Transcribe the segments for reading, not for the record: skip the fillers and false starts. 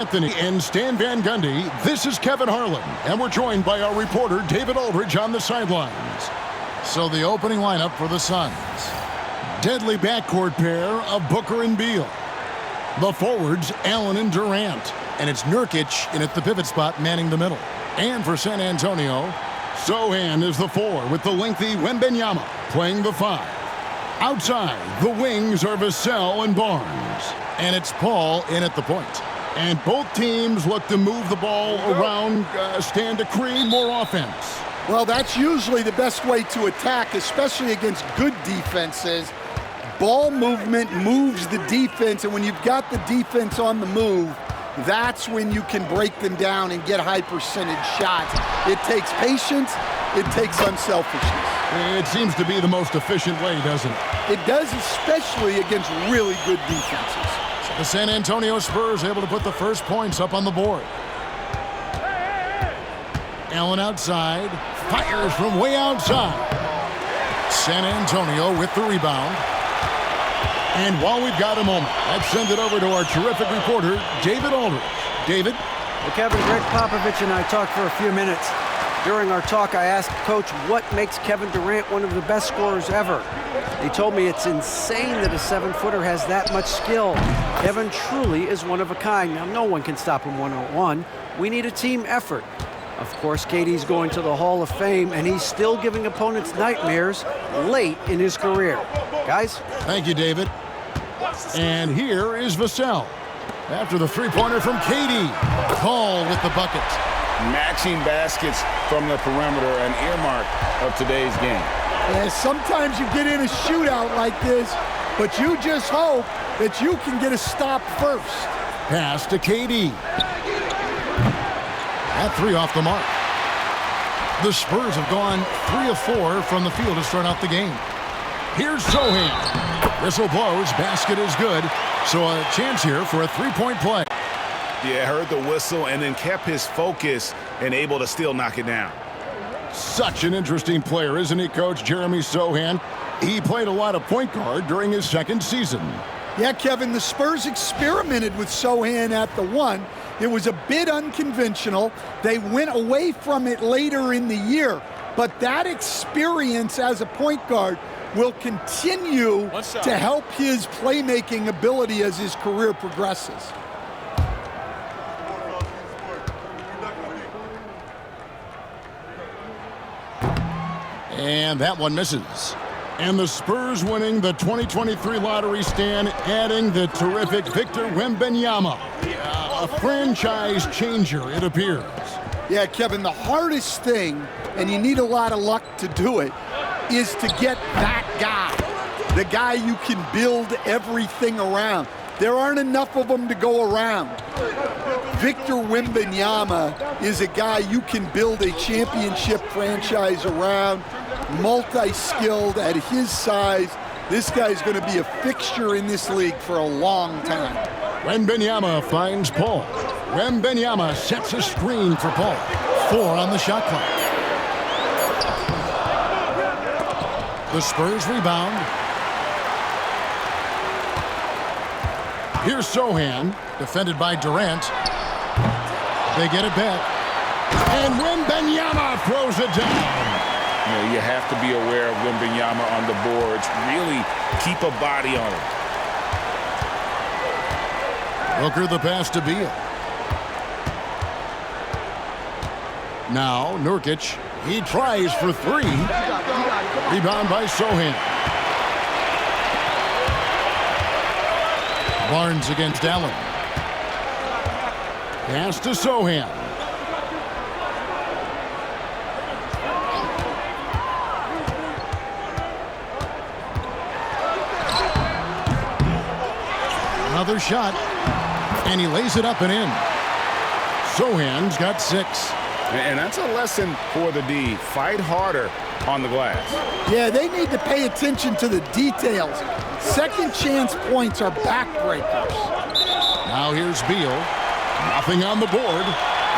Anthony and Stan Van Gundy, this is Kevin Harlan, and we're joined by our reporter David Aldridge on the sidelines. So the opening lineup for the Suns. Deadly backcourt pair of Booker and Beal. The forwards, Allen and Durant. And it's Nurkic in at the pivot spot manning the middle. And for San Antonio, Sochan is the 4 with the lengthy 𝗦𝗵𝗨𝗡𝗦 playing the 5. Outside, the wings are Vassell and Barnes. And it's Paul in at the point. And both teams look to move the ball around, stand to create more offense. Well, that's usually the best way to attack, especially against good defenses. Ball movement moves the defense, and when you've got the defense on the move, that's when you can break them down and get high percentage shots. It takes patience, it takes unselfishness. It seems to be the most efficient way, doesn't it? It does, especially against really good defenses. The San Antonio Spurs able to put the first points up on the board. Allen outside, fires from way outside. San Antonio with the rebound. And while we've got a moment, let's send it over to our terrific reporter, David Aldridge. David? Well, Kevin, 𝗦𝗨𝗡𝗦 and I talked for a few minutes. During our talk, I asked Coach what makes Kevin Durant one of the best scorers ever. He told me it's insane that a 7-footer has that much skill. Kevin truly is one of a kind. Now, no one can stop him one-on-one. We need a team effort. Of course, KD's going to the Hall of Fame, and he's still giving opponents nightmares late in his career. Guys? Thank you, David. And here is Vassell. After the three-pointer from KD. Paul with the bucket. Matching baskets from the perimeter, an earmark of today's game. Yeah, sometimes you get in a shootout like this, but you just hope that you can get a stop first. Pass to KD. That 3 off the mark. The Spurs have gone 3 of 4 from the field to start out the game. Here's Sochan. Whistle blows, basket is good. So a chance here for a 3-point play. Yeah, heard the whistle and then kept his focus and able to still knock it down. Such an interesting player, isn't he, Coach 𝗵𝗵cie Sochan? He played a lot of point guard during his second season. Yeah, Kevin, the Spurs experimented with Sochan at the 1. It was a bit unconventional. They went away from it later in the year. But that experience as a point guard will continue to help his playmaking ability as his career progresses. And that one misses. And the Spurs winning the 2023 lottery, Stan, adding the terrific Victor Wembanyama. A franchise changer, it appears. Yeah, Kevin, the hardest thing, and you need a lot of luck to do it, is to get that guy. The guy you can build everything around. There aren't enough of them to go around. Victor Wembanyama is a guy you can build a championship franchise around, multi-skilled at his size. This guy's going to be a fixture in this league for a long time. Wembanyama finds Paul. Wembanyama sets a screen for Paul. 4 on the shot clock. The Spurs rebound. Here's Sochan, defended by Durant. They get it back. And Wembanyama throws it down. You know, you have to be aware of Wembanyama on the boards. Really keep a body on him. Booker the pass to Beal. Now Nurkic. He tries for 3. Rebound by Sochan. Barnes against Allen. Pass to Sochan. Another shot, and he lays it up and in. Sochan's got 6. And that's a lesson for the D. Fight harder on the glass. Yeah, they need to pay attention to the details. Second chance points are backbreakers. Now here's Beal. Nothing on the board.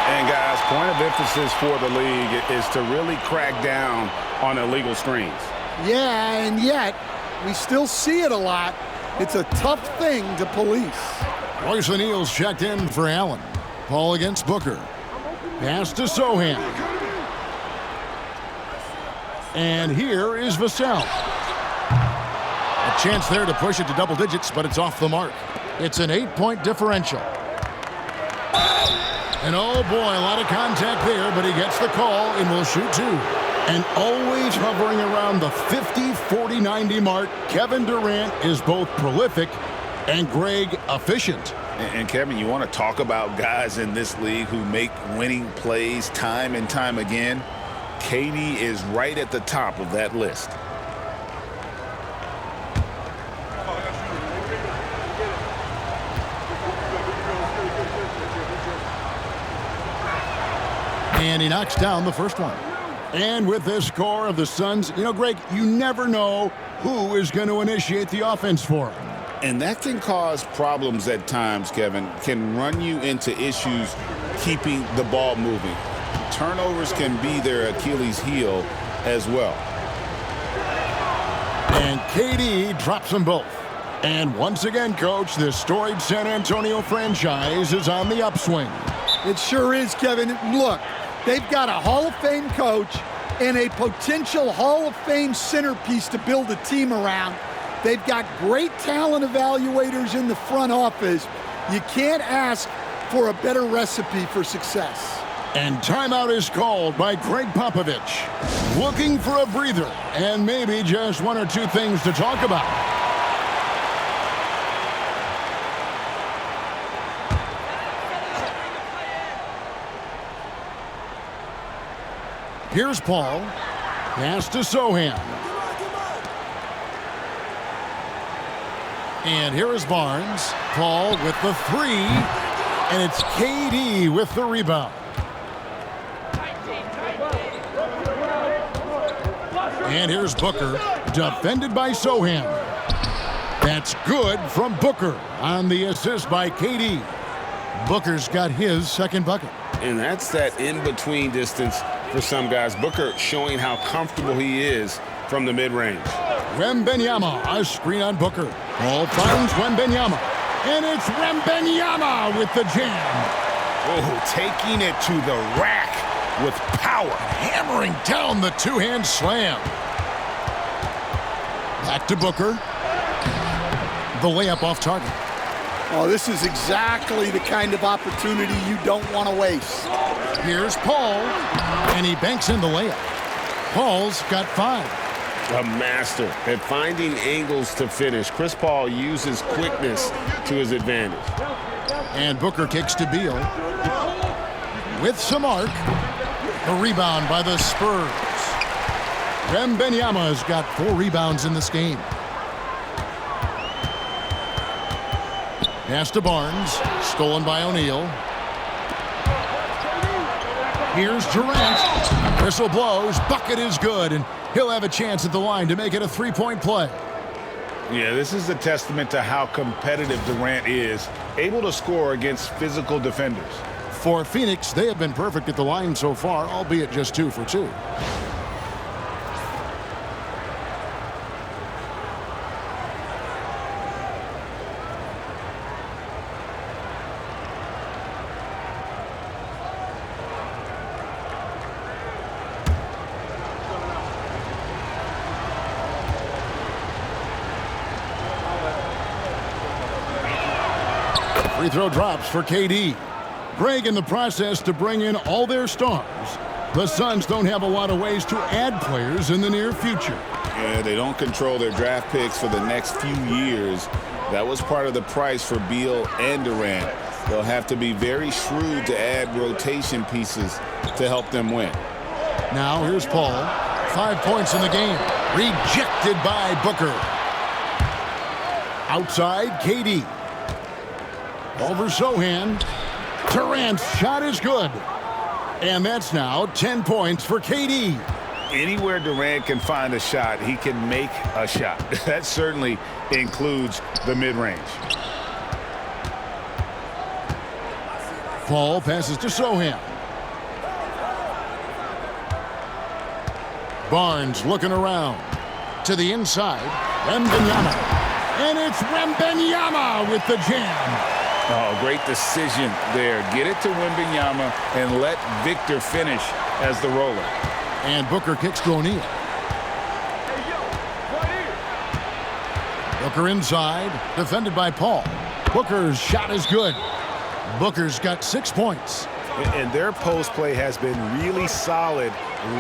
And guys, point of emphasis for the league is to really crack down on illegal screens. Yeah, and yet we still see it a lot. It's a tough thing to police. Royce O'Neal's checked in for Allen. Ball against Booker. Pass to Sochan. And here is Vassell. A chance there to push it to double digits, but it's off the mark. It's an 8-point differential. And oh boy, a lot of contact there, but he gets the call and will shoot two. And always hovering around the 50, 40, 90 mark, Kevin Durant is both prolific and, Greg, efficient. And Kevin, you want to talk about guys in this league who make winning plays time and time again? KD is right at the top of that list. And he knocks down the first one. And with this score of the Suns, you know, Greg, you never know who is going to initiate the offense for him. And that can cause problems at times, Kevin. Can run you into issues keeping the ball moving. Turnovers can be their Achilles heel as well. And KD drops them both. And once again, Coach, this storied San Antonio franchise is on the upswing. It sure is, Kevin. Look, they've got a Hall of Fame coach and a potential Hall of Fame centerpiece to build a team around. They've got great talent evaluators in the front office. You can't ask for a better recipe for success. And timeout is called by Gregg Popovich. Looking for a breather and maybe just one or two things to talk about. Here's Paul. Pass to Sochan. And here is Barnes. Paul with the three. And it's KD with the rebound. And here's Booker. Defended by Sochan. That's good from Booker on the assist by KD. Booker's got his second bucket. And that's that in-between distance for some guys. Booker showing how comfortable he is from the mid-range. 𝗦𝗵𝗨𝗡𝗦, a screen on Booker. Ball finds 𝗦𝗵𝗨𝗡. And it's 𝗦𝗵𝗨𝗡 with the jam. Oh, taking it to the rack with power. Hammering down the two-hand slam. Back to Booker. The layup off target. Oh, this is exactly the kind of opportunity you don't want to waste. Here's Paul, and he banks in the layup. Paul's got 5. A master at finding angles to finish. Chris Paul uses quickness to his advantage. And Booker kicks to Beal. With some arc. The rebound by the Spurs. 𝗦𝗵𝗨𝗡 has got 4 rebounds in this game. Pass to Barnes. Stolen by O'Neal. Here's Durant. Whistle blows. Bucket is good. And he'll have a chance at the line to make it a 3-point play. Yeah, this is a testament to how competitive Durant is. Able to score against physical defenders. For Phoenix, they have been perfect at the line so far, albeit just 2 for 2. Free throw drops for KD. Greg in the process to bring in all their stars. The Suns don't have a lot of ways to add players in the near future. Yeah, they don't control their draft picks for the next few years. That was part of the price for Beal and Durant. They'll have to be very shrewd to add rotation pieces to help them win. Now here's Paul. 5 points in the game. Rejected by Booker. Outside, KD. Over Sochan. Durant's shot is good. And that's now 10 points for KD. Anywhere Durant can find a shot, he can make a shot. That certainly includes the mid-range. Paul passes to Sochan. Barnes looking around. To the inside. 𝗦𝗵𝗨𝗡𝗦. And it's 𝗦𝗵𝗨𝗡𝗦 with the jam. Oh, great decision there. Get it to 𝗦𝗵𝗨𝗡 and let Victor finish as the roller. And Booker kicks to O'Neal. Booker inside, defended by Paul. Booker's shot is good. Booker's got 6 points. And their post play has been really solid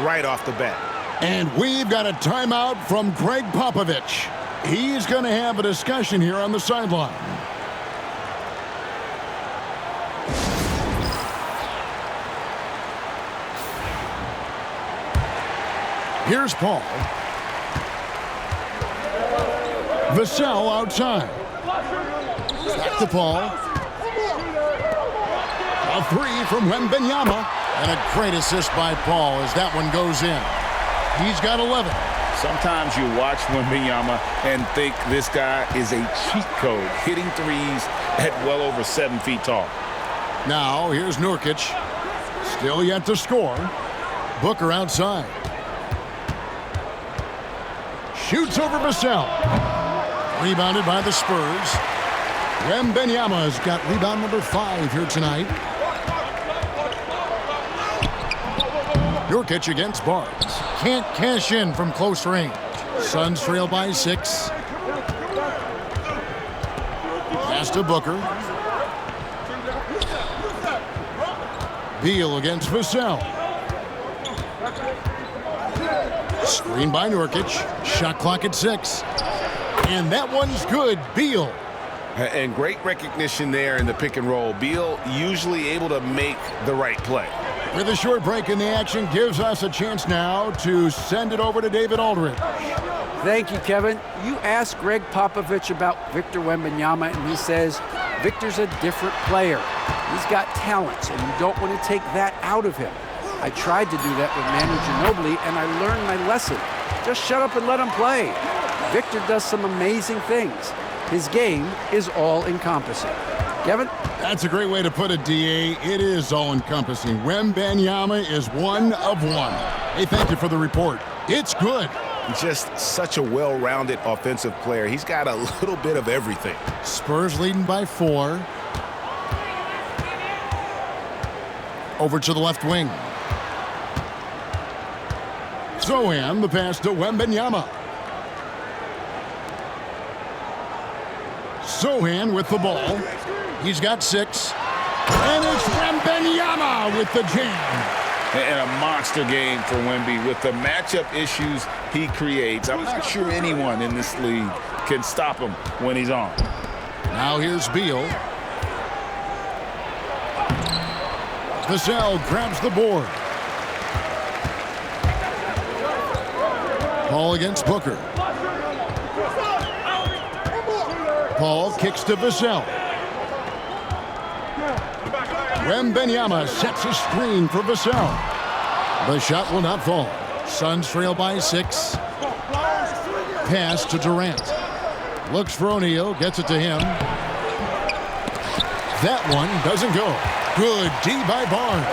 right off the bat. And we've got a timeout from 𝗦𝗨𝗡𝗦. He's going to have a discussion here on the sideline. Here's Paul. 𝗦𝗨𝗡 outside. Back to Paul. A three from 𝗦𝗵𝗨𝗡. And a great assist by Paul as that one goes in. He's got 11. Sometimes you watch 𝗦𝗵𝗨𝗡 and think this guy is a cheat code, hitting threes at well over 7 feet tall. Now, here's 𝗦𝗨𝗡. Still yet to score. Booker outside. Shoots over 𝗦𝗨𝗡. Rebounded by the Spurs. 𝗦𝗵𝗨𝗡's got rebound number 5 here tonight. 𝗦𝗨𝗡 against Barnes. Can't cash in from close range. Suns trail by 6. Pass to Booker. Beal against 𝗦𝗨𝗡. Screen by 𝗦𝗨𝗡. Shot clock at 6. And that one's good. Beal. And great recognition there in the pick and roll. Beal usually able to make the right play. With a short break in the action, gives us a chance now to send it over to David Aldridge. Thank you, Kevin. You asked 𝗦𝗨𝗡𝗦 about Victor 𝗦𝗵𝗨𝗡, and he says Victor's a different player. He's got talents, and you don't want to take that out of him. I tried to do that with Manu Ginobili, and I learned my lesson. Just shut up and let him play. Victor does some amazing things. His game is all-encompassing. Kevin? That's a great way to put it, D.A. It is all-encompassing. 𝗦𝗵𝗨𝗡 is one of one. Hey, thank you for the report. It's good. Just such a well-rounded offensive player. He's got a little bit of everything. Spurs leading by 4. Over to the left wing. Sochan, the pass to 𝗦𝗵𝗨𝗡. Sochan with the ball. He's got 6. And it's 𝗦𝗵𝗨𝗡 with the jam. And a monster game for Wemby. With the matchup issues he creates, I'm not sure anyone in this league can stop him when he's on. Now here's Beal. 𝗦𝗨𝗡 grabs the board. Paul against Booker. Paul kicks to 𝗦𝗨𝗡. 𝗦𝗵𝗨𝗡 sets a screen for 𝗦𝗨𝗡. The shot will not fall. Suns trail by 6. Pass to Durant. Looks for O'Neal, gets it to him. That one doesn't go. Good D by Barnes.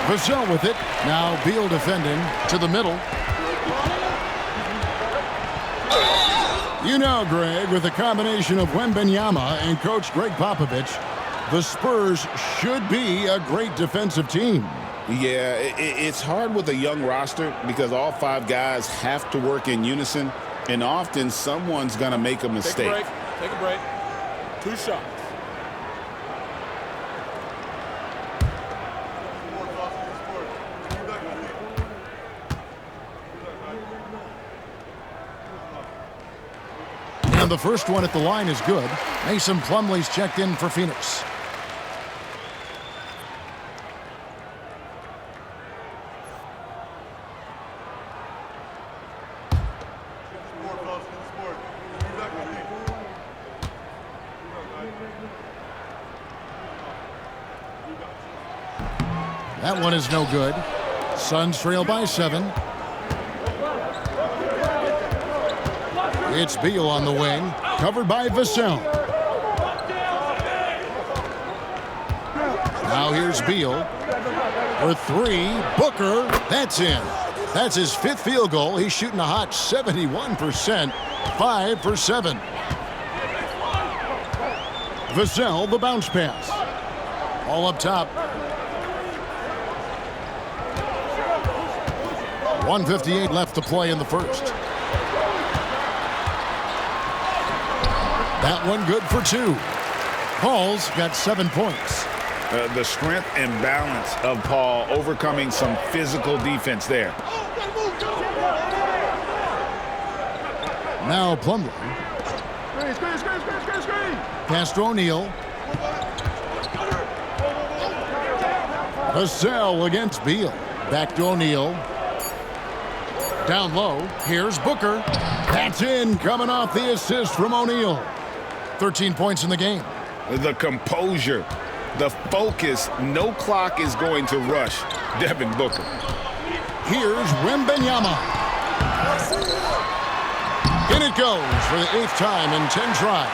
𝗦𝗨𝗡 with it. Now Beal defending to the middle. You know, Greg, with the combination of 𝗦𝗵𝗨𝗡 and Coach 𝗦𝗨𝗡𝗦, the Spurs should be a great defensive team. Yeah, it's hard with a young roster because all 5 guys have to work in unison, and often someone's going to make a mistake. Take a break. 2 shots. And the first one at the line is good. Mason Plumlee's checked in for Phoenix. That one is no good. Suns trail by 7. It's Beal on the wing, covered by 𝗦𝗨𝗡. Now here's Beal for 3. Booker, that's in. That's his 5th field goal. He's shooting a hot 71%, 5 for 7. 𝗦𝗨, the bounce pass. All up top. 1:58 left to play in the first. That one good for 2. Paul's got 7 points. The strength and balance of Paul overcoming some physical defense there. Now Plumlee. Pass to O'Neal. 𝗦𝗨 against Beal. Back to O'Neal. Down low. Here's Booker. That's in, coming off the assist from O'Neal. 13 points in the game. The composure, the focus, no clock is going to rush Devin Booker. Here's 𝗦𝗵𝗨𝗡𝗦. In it goes for the 8th time in 10 tries.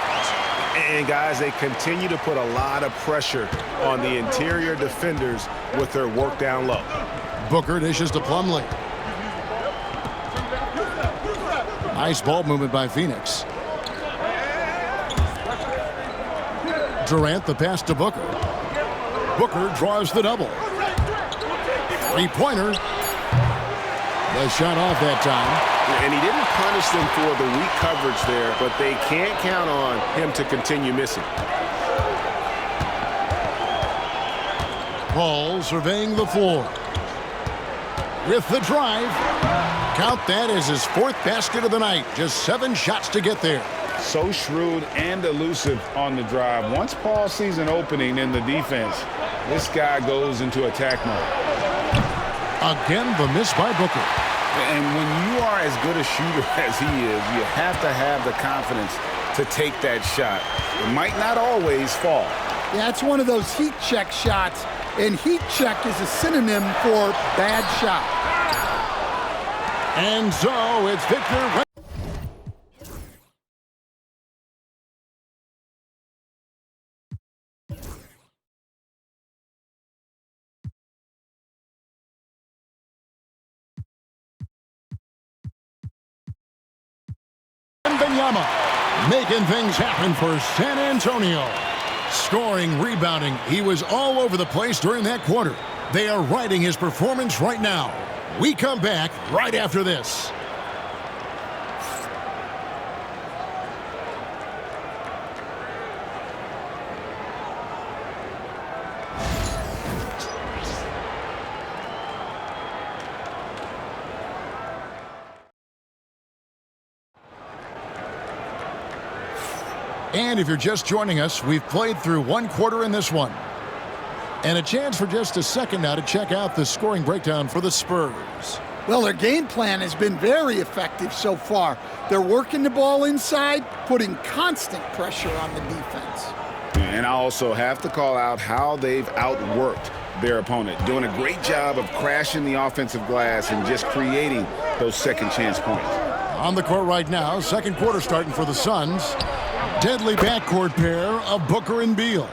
And guys, they continue to put a lot of pressure on the interior defenders with their work down low. Booker dishes to Plumlee. Nice ball movement by Phoenix. Durant the pass to Booker. Booker draws the double. 3-pointer. The shot off that time. And he didn't punish them for the weak coverage there, but they can't count on him to continue missing. Paul surveying the floor. With the drive. Count that as his 4th basket of the night. Just 7 shots to get there. So shrewd and elusive on the drive. Once Paul sees an opening in the defense, this guy goes into attack mode. Again, the miss by Booker. And when you are as good a shooter as he is, you have to have the confidence to take that shot. It might not always fall. Yeah, it's one of those heat check shots, and heat check is a synonym for bad shot. And so it's Victor. 𝗵𝗵𝗧 making things happen for San Antonio. Scoring, rebounding, he was all over the place during that quarter. They are riding his performance right now. We come back right after this. And if you're just joining us, we've played through 1 quarter in this one. And a chance for just a second now to check out the scoring breakdown for the Spurs. Well, their game plan has been very effective so far. They're working the ball inside, putting constant pressure on the defense. And I also have to call out how they've outworked their opponent, doing a great job of crashing the offensive glass and just creating those second chance points. On the court right now, second quarter starting for the Suns. Deadly backcourt pair of Booker and Beal.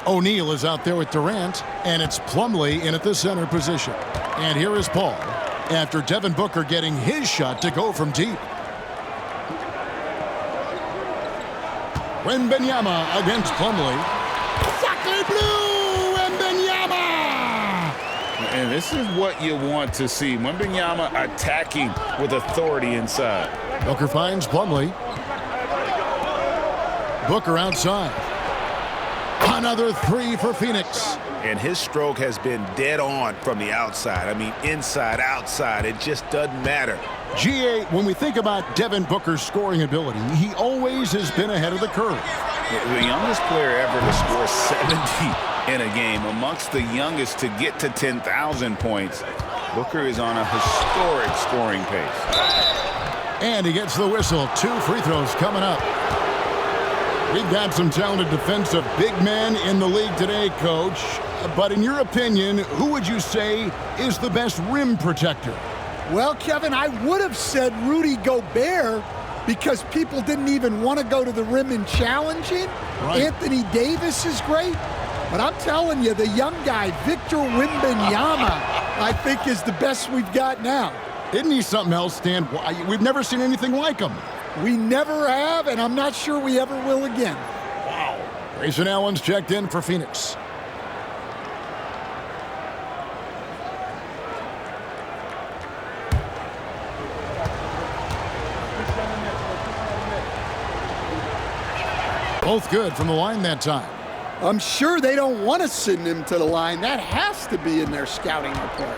O'Neal is out there with Durant, and it's Plumlee in at the center position. And here is Paul, after Devin Booker getting his shot to go from deep. 𝗦𝗵𝗧 against Plumlee. Sacre bleu, 𝗦𝗵𝗧! And this is what you want to see. 𝗦𝗵𝗧 attacking with authority inside. Booker finds Plumlee. Booker outside. Another 3 for Phoenix. And his stroke has been dead on from the outside. I mean, inside, outside, it just doesn't matter. GA, when we think about Devin Booker's scoring ability, he always has been ahead of the curve. The youngest player ever to score 70 in a game, amongst the youngest to get to 10,000 points. Booker is on a historic scoring pace. And he gets the whistle. 2 free throws coming up. We've got some talented defensive big men in the league today, Coach. But in your opinion, who would you say is the best rim protector? Well, Kevin, I would have said Rudy Gobert because people didn't even want to go to the rim and challenge him. Right. Anthony Davis is great. But I'm telling you, the young guy, Victor 𝗦𝗵𝗧, I think is the best we've got now. Isn't he something else, Stan? We've never seen anything like him. We never have, and I'm not sure we ever will again. Wow. Grayson Allen's checked in for Phoenix. Both good from the line that time. I'm sure they don't want to send him to the line. That has to be in their scouting report.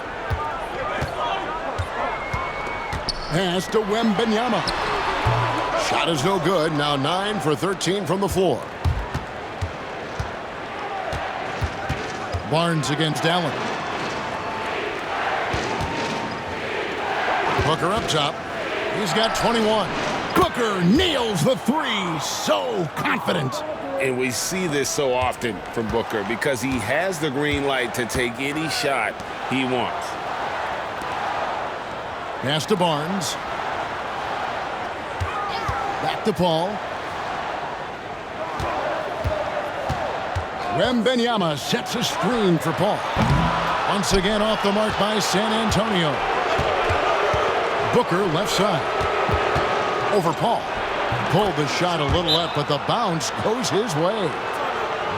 Pass to 𝗦𝗵𝗨𝗡𝗦. Shot is no good. Now 9 for 13 from the floor. Barnes against Allen. Booker up top. He's got 21. Booker nails the three. So confident. And we see this so often from Booker because he has the green light to take any shot he wants. Pass to Barnes. Back to Paul. 𝗦𝗵𝗨𝗡𝗦 sets a screen for Paul. Once again off the mark by San Antonio. Booker left side. Over Paul. Pulled the shot a little up, but the bounce goes his way.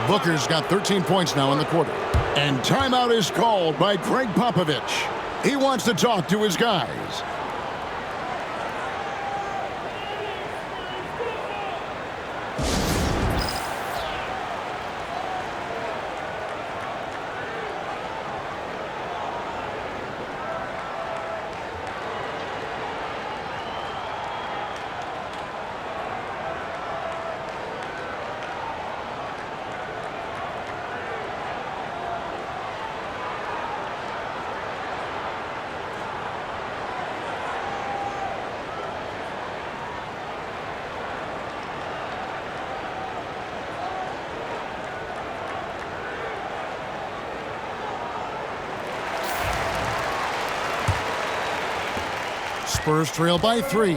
Booker's got 13 points now in the quarter. And timeout is called by 𝗦𝗨𝗡𝗦. He wants to talk to his guys. Spurs trail by 3.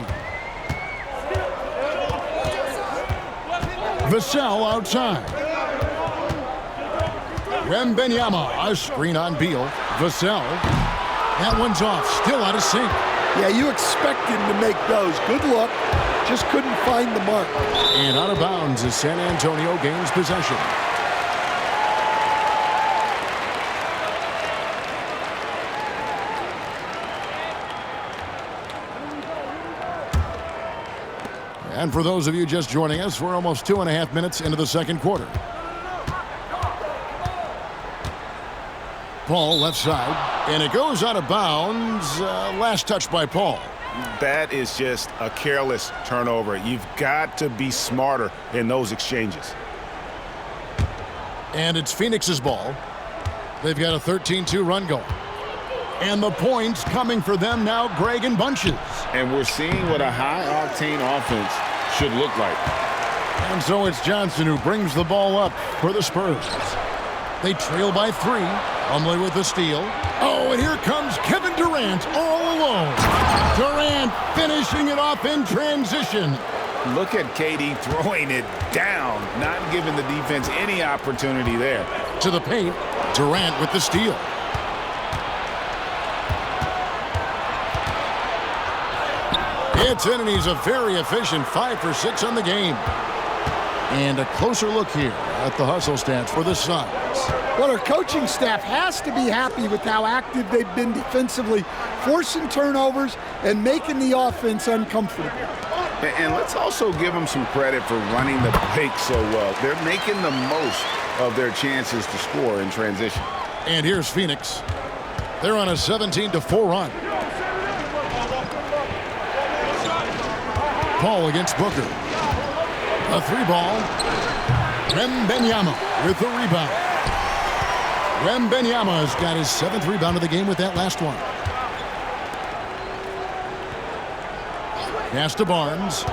𝗦𝗨 outside. 𝗦𝗵𝗨𝗡𝗦, a screen on Beal. 𝗦𝗨. That one's off, still out of sync. Yeah, you expect him to make those. Good luck. Just couldn't find the mark. And out of bounds as San Antonio gains possession. And for those of you just joining us, we're almost 2.5 minutes into the second quarter. Paul left side, and it goes out of bounds. Last touch by Paul. That is just a careless turnover. You've got to be smarter in those exchanges. And it's Phoenix's ball. They've got a 13-2 run going. And the points coming for them now, Greg in bunches. And we're seeing what a high-octane offense should look like. And so it's Johnson who brings the ball up for the Spurs. They trail by 3. Plumlee with the steal. Oh, and here comes Kevin Durant all alone. Durant finishing it off in transition. Look at KD throwing it down, not giving the defense any opportunity there. To the paint, Durant with the steal. It's in, and he's a very efficient 5 for 6 on the game. And a closer look here at the hustle stats for the Suns. Well, our coaching staff has to be happy with how active they've been defensively, forcing turnovers and making the offense uncomfortable. And let's also give them some credit for running the break so well. They're making the most of their chances to score in transition. And here's Phoenix. They're on a 17-4 run. Paul against Booker. A 3-ball. 𝗦𝗵𝗨𝗡𝗦 with the rebound. 𝗦𝗵𝗨𝗡𝗦's got his 7th rebound of the game with that last one. Pass to Barnes.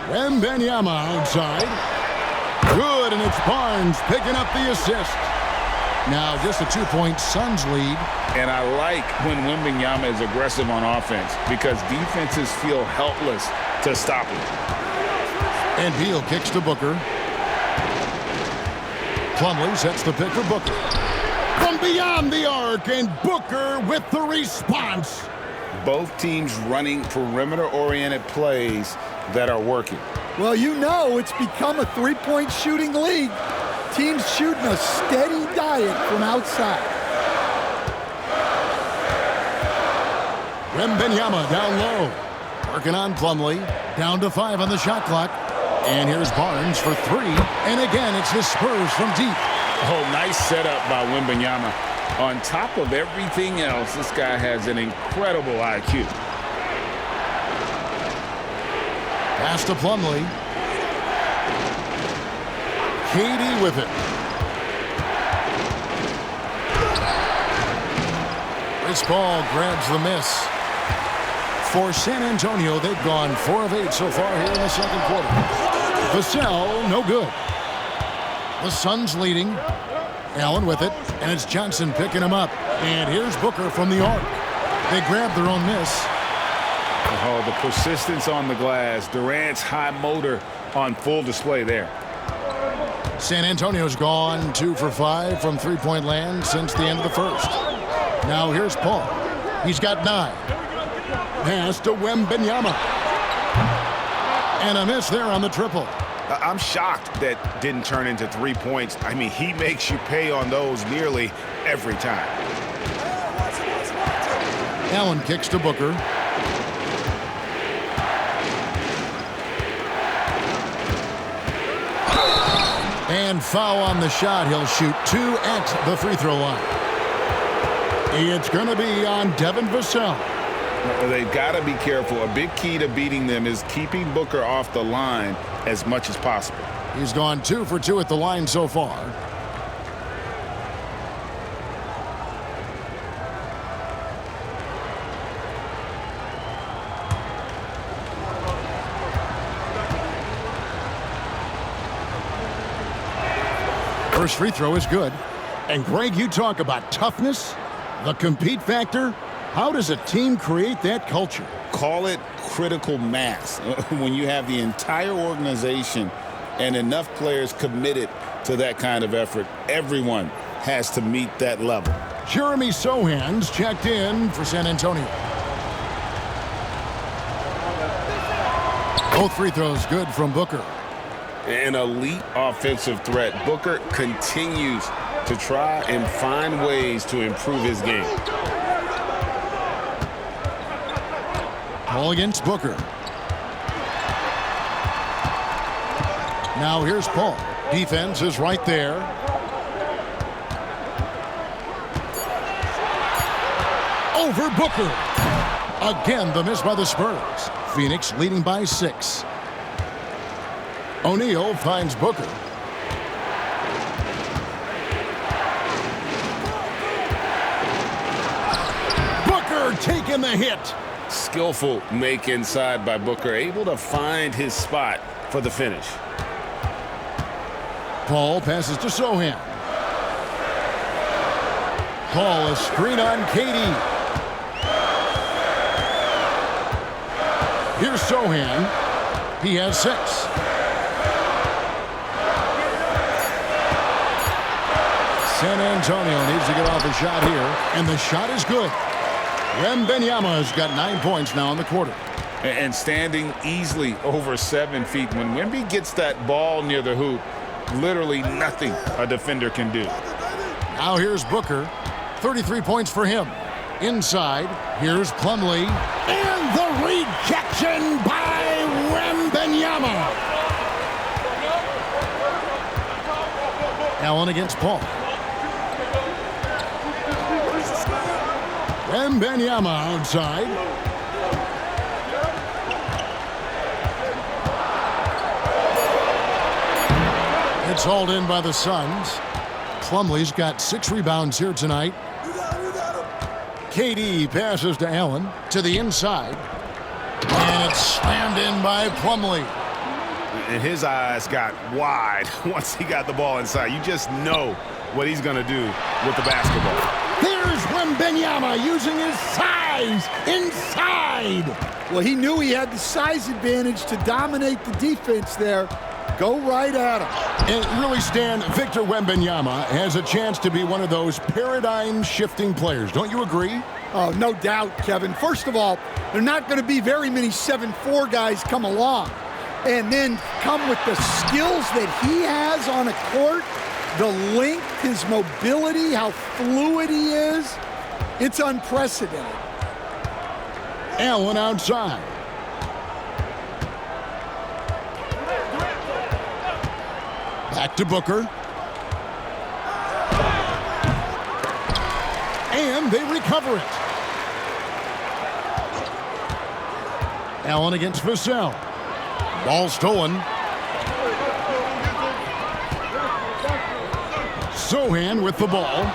𝗦𝗵𝗨𝗡𝗦 outside. Good, and it's Barnes picking up the assist. Now just a 2-point Suns lead. And I like when 𝗦𝗵𝗨𝗡𝗦 is aggressive on offense because defenses feel helpless to stop him. And Beal kicks to Booker. Plumlee sets the pick for Booker. From beyond the arc, and Booker with the response. Both teams running perimeter-oriented plays that are working. Well, you know it's become a three-point shooting league. Teams shooting a steady diet from outside. 𝗦𝗵𝗨𝗡 down low. Working on Plumlee. Down to 5 on the shot clock. And here's Barnes for 3. And again, it's the Spurs from deep. Oh, nice setup by 𝗦𝗵𝗨𝗡. On top of everything else, this guy has an incredible IQ. Pass to Plumlee. KD with it. Chris Paul grabs the miss. For San Antonio, they've gone 4 of 8 so far here in the second quarter. 𝗣𝗨, no good. The Suns leading. Allen with it, and it's Johnson picking him up. And here's Booker from the arc. They grab their own miss. Oh, the persistence on the glass. Durant's high motor on full display there. San Antonio's gone 2 for 5 from three-point land since the end of the first. Now here's Paul. He's got 9. Pass to 𝗦𝗵𝗨𝗡. And a miss there on the triple. I'm shocked that didn't turn into 3 points. I mean, he makes you pay on those nearly every time. Allen kicks to Booker. And foul on the shot. He'll shoot 2 at the free throw line. It's going to be on 𝗦𝗵𝗨𝗡. They've got to be careful. A big key to beating them is keeping Booker off the line as much as possible. He's gone 2 for 2 at the line so far. First free throw is good. And Greg, you talk about toughness, the compete factor. How does a team create that culture? Call it critical mass. When you have the entire organization and enough players committed to that kind of effort, everyone has to meet that level. 𝗔𝗵cie𝗲𝗏's checked in for San Antonio. Both free throws good from Booker. An elite offensive threat. Booker continues to try and find ways to improve his game. Paul against Booker. Now here's Paul. Defense is right there. Over Booker. Again, the miss by the Spurs. Phoenix leading by 6. O'Neal finds Booker. Booker taking the hit. Skillful make inside by Booker, able to find his spot for the finish. Paul passes to Sochan. Paul, a screen on KD. Here's Sochan. He has 6. San Antonio needs to get off a shot here, and the shot is good. 𝗦𝗵𝗨𝗡 has got 9 points now in the quarter. And standing easily over 7 feet. When Wemby gets that ball near the hoop, literally nothing a defender can do. Now here's Booker. 33 points for him. Inside, here's Plumlee. And the rejection by 𝗦𝗵𝗨𝗡. Allen against Paul. 𝗦𝗵𝗨𝗡 outside. It's hauled in by the Suns. Plumlee's got 6 rebounds here tonight. KD passes to Allen to the inside. And it's slammed in by Plumlee. And his eyes got wide once he got the ball inside. You just know what he's going to do with the basketball. Here's 𝗦𝗵𝗨𝗡 using his size inside. Well, he knew he had the size advantage to dominate the defense there. Go right at him. And really, Stan, Victor 𝗦𝗵𝗨𝗡 has a chance to be one of those paradigm-shifting players. Don't you agree? Oh, no doubt, Kevin. First of all, there are not going to be very many 7'4" guys come along. and then come with the skills that he has on a court, the length, his mobility, how fluid he is, it's unprecedented. Allen outside. Back to Booker. And they recover it. Allen against Vassell. Ball stolen. Sochan with the ball.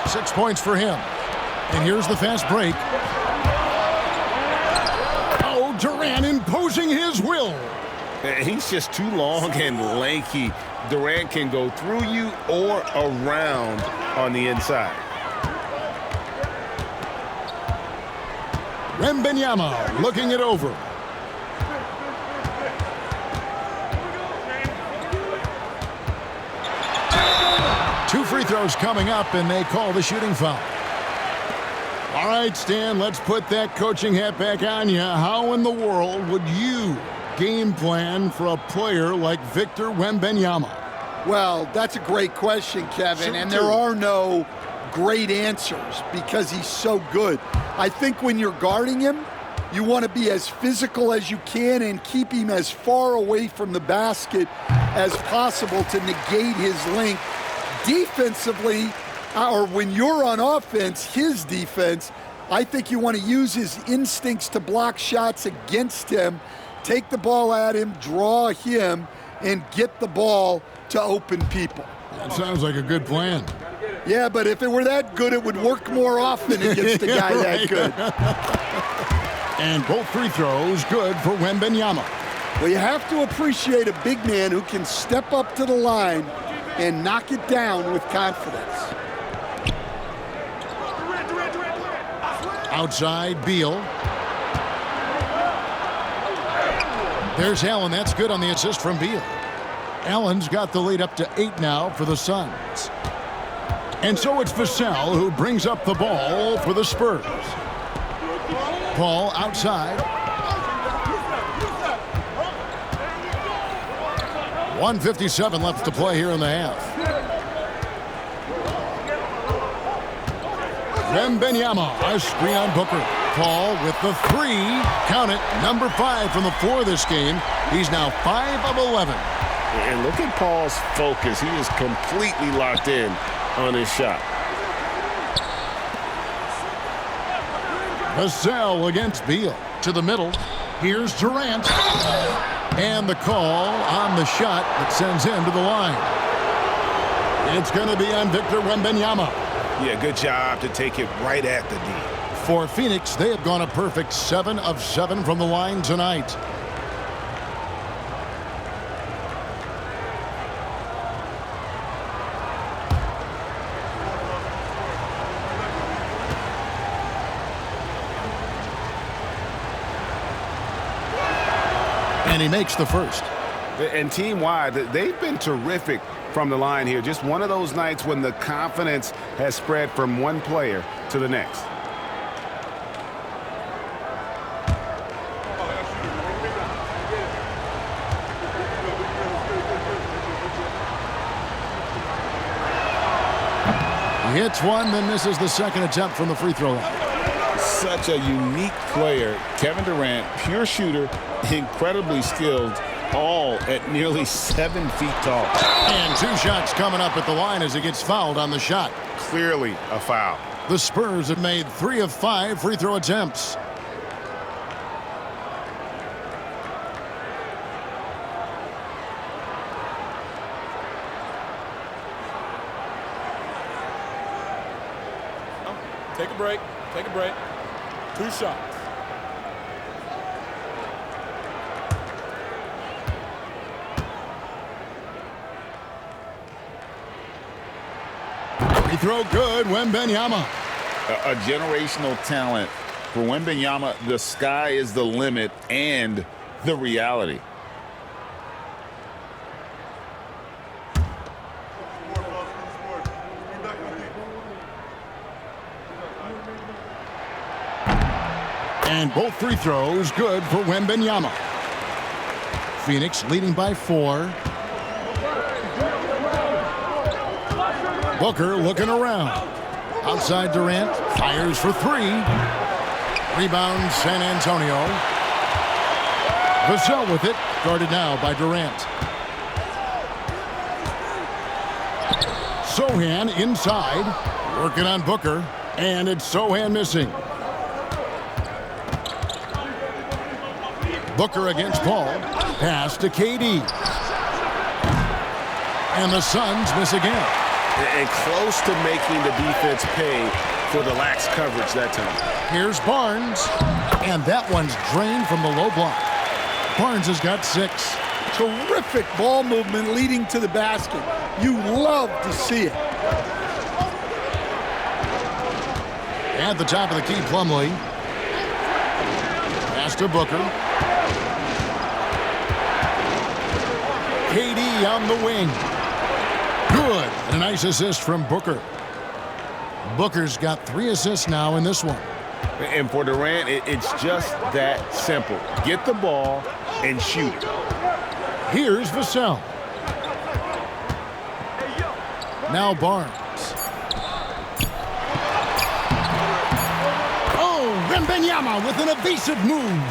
6 points for him. And here's the fast break. Oh, Durant imposing his will. He's just too long and lanky. Durant can go through you or around on the inside. 𝗦𝗵𝗨𝗡𝗦 looking it over. Two free throws coming up, and they call the shooting foul. All right, Stan, let's put that coaching hat back on you. How in the world would you game plan for a player like Victor Wembanyama? Well, that's a great question, Kevin, and there are no great answers because he's so good. I think when you're guarding him, you want to be as physical as you can and keep him as far away from the basket as possible to negate his length. Defensively, or when you're on offense, his defense, I think you want to use his instincts to block shots against him, take the ball at him, draw him, and get the ball to open people. That sounds like a good plan. Yeah, but if it were that good, it would work more often against a guy that good. And both free throws good for Wembanyama. Well, you have to appreciate a big man who can step up to the line and knock it down with confidence. Outside, Beal. There's Allen. That's good on the assist from Beal. Allen's got the lead up to 8 now for the Suns. And so it's Vassell who brings up the ball for the Spurs. Paul outside. 1:57 left to play here in the half. 𝗦𝗵𝗨𝗡𝗦, a screen on Booker. Paul with the 3. Count it, number 5 from the floor this game. He's now 5 of 11. And look at Paul's focus. He is completely locked in on his shot. Vassell against Beal. To the middle. Here's Durant. And the call on the shot that sends him to the line. It's going to be on Victor Wembanyama. Yeah, good job to take it right at the D. For Phoenix, they have gone a perfect 7 of 7 from the line tonight. And he makes the first. And team-wide, they've been terrific from the line here. Just one of those nights when the confidence has spread from one player to the next. He hits one, then misses the second attempt from the free throw line. Such a unique player. Kevin Durant, pure shooter, incredibly skilled, all at nearly 7 feet tall. And 2 shots coming up at the line as he gets fouled on the shot. Clearly a foul. The Spurs have made 3 of 5 free throw attempts. Take a break. Take a break. 2 shots. Free throw good, Wembanyama. A generational talent. For Wembanyama, the sky is the limit and the reality. And both free throws good for Wembanyama. Phoenix leading by 4. Booker looking around. Outside Durant, fires for 3. Rebound San Antonio. 𝗍𝗨 with it, guarded now by Durant. Sochan inside, working on Booker, and it's Sochan missing. Booker against Paul, pass to KD. And the Suns miss again. And close to making the defense pay for the lax coverage that time. Here's Barnes, and that one's drained from the low block. Barnes has got 6. Terrific ball movement leading to the basket. You love to see it. At the top of the key, 𝗦𝗨𝗡. Pass to Booker. KD on the wing. Good. And a nice assist from Booker. Booker's got 3 assists now in this one. And for Durant, it's just that simple. Get the ball and shoot it. Here's 𝗍𝗨. Now Barnes. Oh, 𝗦𝗵𝗨𝗡 with an evasive move.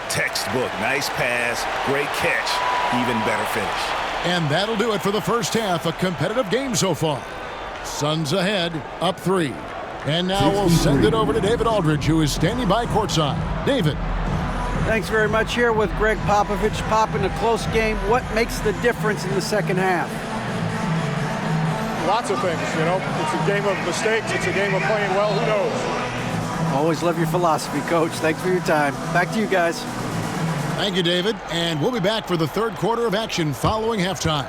Textbook. Nice pass. Great catch. Even better finish. And that'll do it for the first half. A competitive game so far. Suns ahead, up 3. And now we'll send it over to David Aldridge, who is standing by courtside. David. Thanks very much. Here with 𝗦𝗨𝗡. Pop, in a close game, what makes the difference in the second half? Lots of things, you know. It's a game of mistakes. It's a game of playing well. Who knows? Always love your philosophy, Coach. Thanks for your time. Back to you guys. Thank you, David. And we'll be back for the third quarter of action following halftime.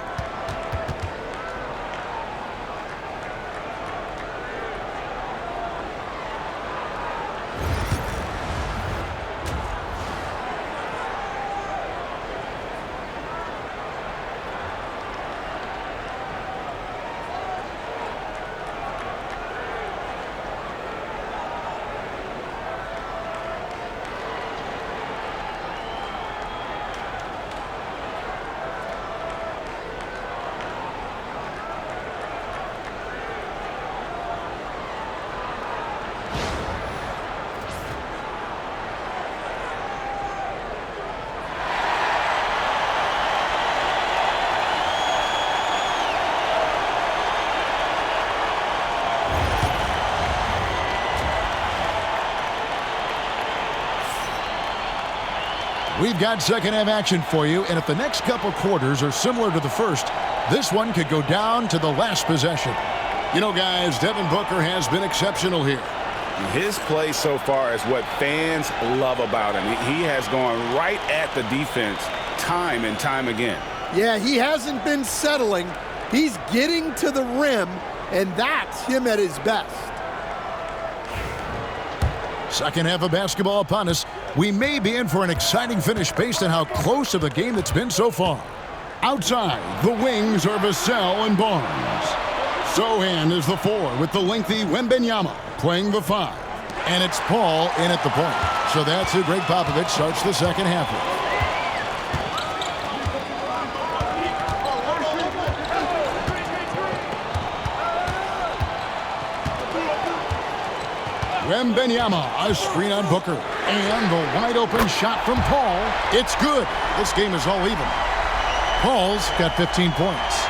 We've got second half action for you, and if the next couple quarters are similar to the first, this one could go down to the last possession. You know, guys, Devin Booker has been exceptional here. His play so far is what fans love about him. He has gone right at the defense time and time again. Yeah, he hasn't been settling. He's getting to the rim, and that's him at his best. Second half of basketball upon us. We may be in for an exciting finish based on how close of a game it's been so far. Outside, the wings are 𝗍𝗨 and Barnes. Sochan is the 4 with the lengthy 𝗦𝗵𝗨𝗡 playing the 5. And it's Paul in at the point. So that's who 𝗦𝗨𝗡 starts the second half with. 𝗦𝗵𝗨𝗡, a screen on Booker. And the wide open shot from Paul. It's good. This game is all even. Paul's got 15 points.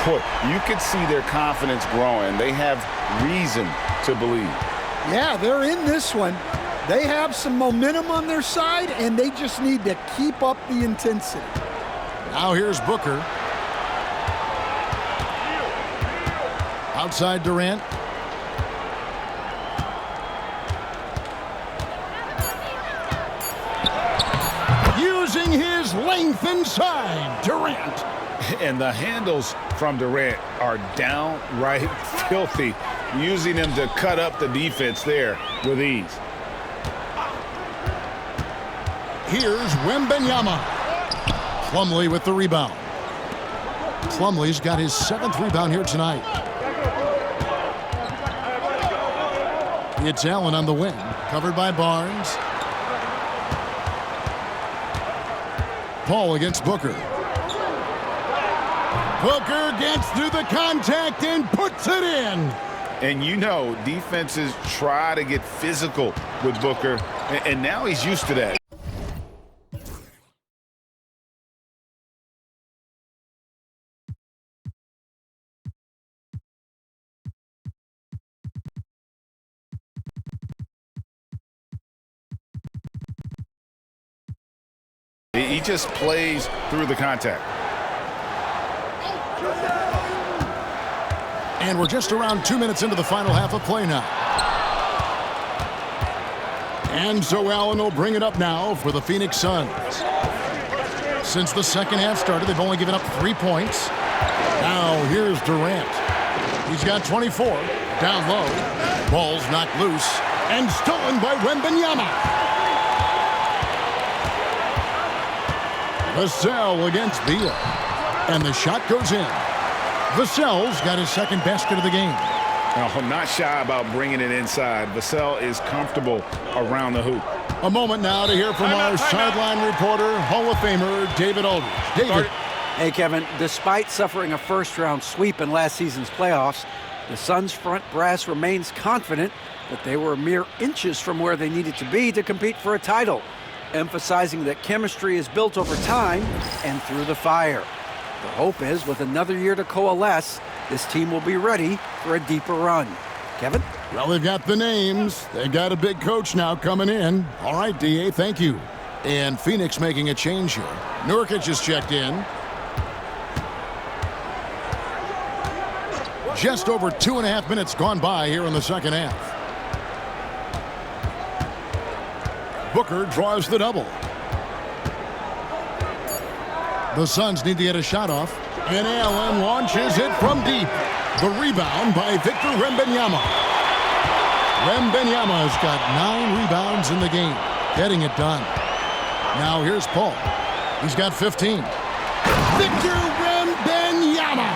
Boy, you can see their confidence growing. They have reason to believe. Yeah, they're in this one. They have some momentum on their side, and they just need to keep up the intensity. Now here's Booker. Outside Durant. Using his length inside, Durant. And the handles from Durant are downright filthy, using him to cut up the defense there with ease. Here's 𝗦𝗵𝗨𝗡. 𝗦𝗨𝗡 with the rebound. 𝗦𝗨𝗡's got his 7th rebound here tonight. It's Allen on the wing, covered by Barnes. Paul against Booker. Booker gets through the contact and puts it in. And you know, defenses try to get physical with Booker, and now he's used to that. He just plays through the contact. And we're just around 2 minutes into the final half of play now. And so Allen will bring it up now for the Phoenix Suns. Since the second half started, they've only given up 3 points. Now here's Durant. He's got 24. Down low. Ball's knocked loose and stolen by 𝗦𝗵𝗨𝗡𝗦. 𝗦𝗨𝗡𝗦 against Beal. And the shot goes in. 𝗦𝗨𝗡's got his second basket of the game. I'm not shy about bringing it inside. 𝗦𝗨𝗡 is comfortable around the hoop. A moment now to hear from our sideline reporter, Hall of Famer David Aldridge. David. Hey, Kevin, despite suffering a first-round sweep in last season's playoffs, the Suns' front brass remains confident that they were mere inches from where they needed to be to compete for a title, emphasizing that chemistry is built over time and through the fire. The hope is, with another year to coalesce, this team will be ready for a deeper run. Kevin? Well, they've got the names. They got a big coach now coming in. All right, D.A., thank you. And Phoenix making a change here. Nurkic is checked in. Just over 2.5 minutes gone by here in the second half. Booker draws the double. The Suns need to get a shot off. And Allen launches it from deep. The rebound by Victor 𝗦𝗵𝗨𝗡𝗦. 𝗦𝗵𝗨𝗡𝗦's got 9 rebounds in the game, getting it done. Now here's Paul. He's got 15. Victor 𝗦𝗵𝗨𝗡𝗦.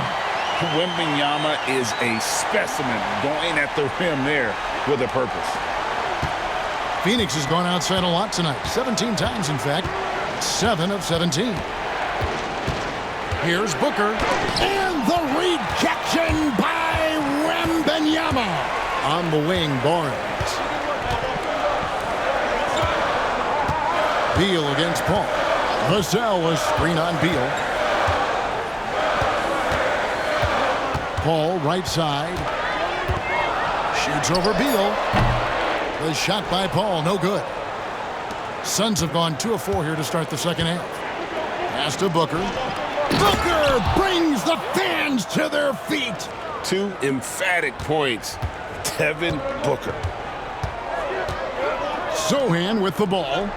𝗦𝗵𝗨𝗡𝗦 is a specimen going at the rim there with a purpose. Phoenix has gone outside a lot tonight. 17 times, in fact. 7 of 17. Here's Booker. And the rejection by 𝗦𝗵𝗨𝗡𝗦. On the wing, Barnes. Beal against Paul. 𝗦𝗨𝗡 screen on Beal. Paul, right side. Shoots over Beal. The shot by Paul, no good. Suns have gone 2 of 4 here to start the second half. Pass to Booker. Booker brings the fans to their feet. 2 emphatic points. Devin Booker. Sochan with the ball.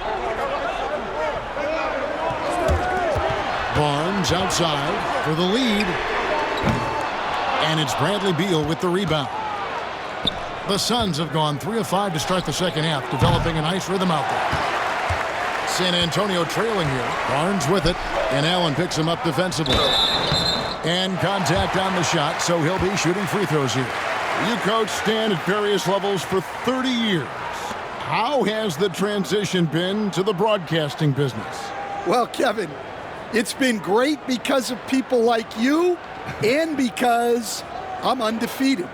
Barnes outside for the lead. And it's Bradley Beal with the rebound. The Suns have gone 3 of 5 to start the second half, developing a nice rhythm out there. San Antonio trailing here. Barnes with it, and Allen picks him up defensively. And contact on the shot, so he'll be shooting free throws here. You coach Stan at various levels for 30 years. How has the transition been to the broadcasting business? Well, Kevin, it's been great because of people like you and because I'm undefeated.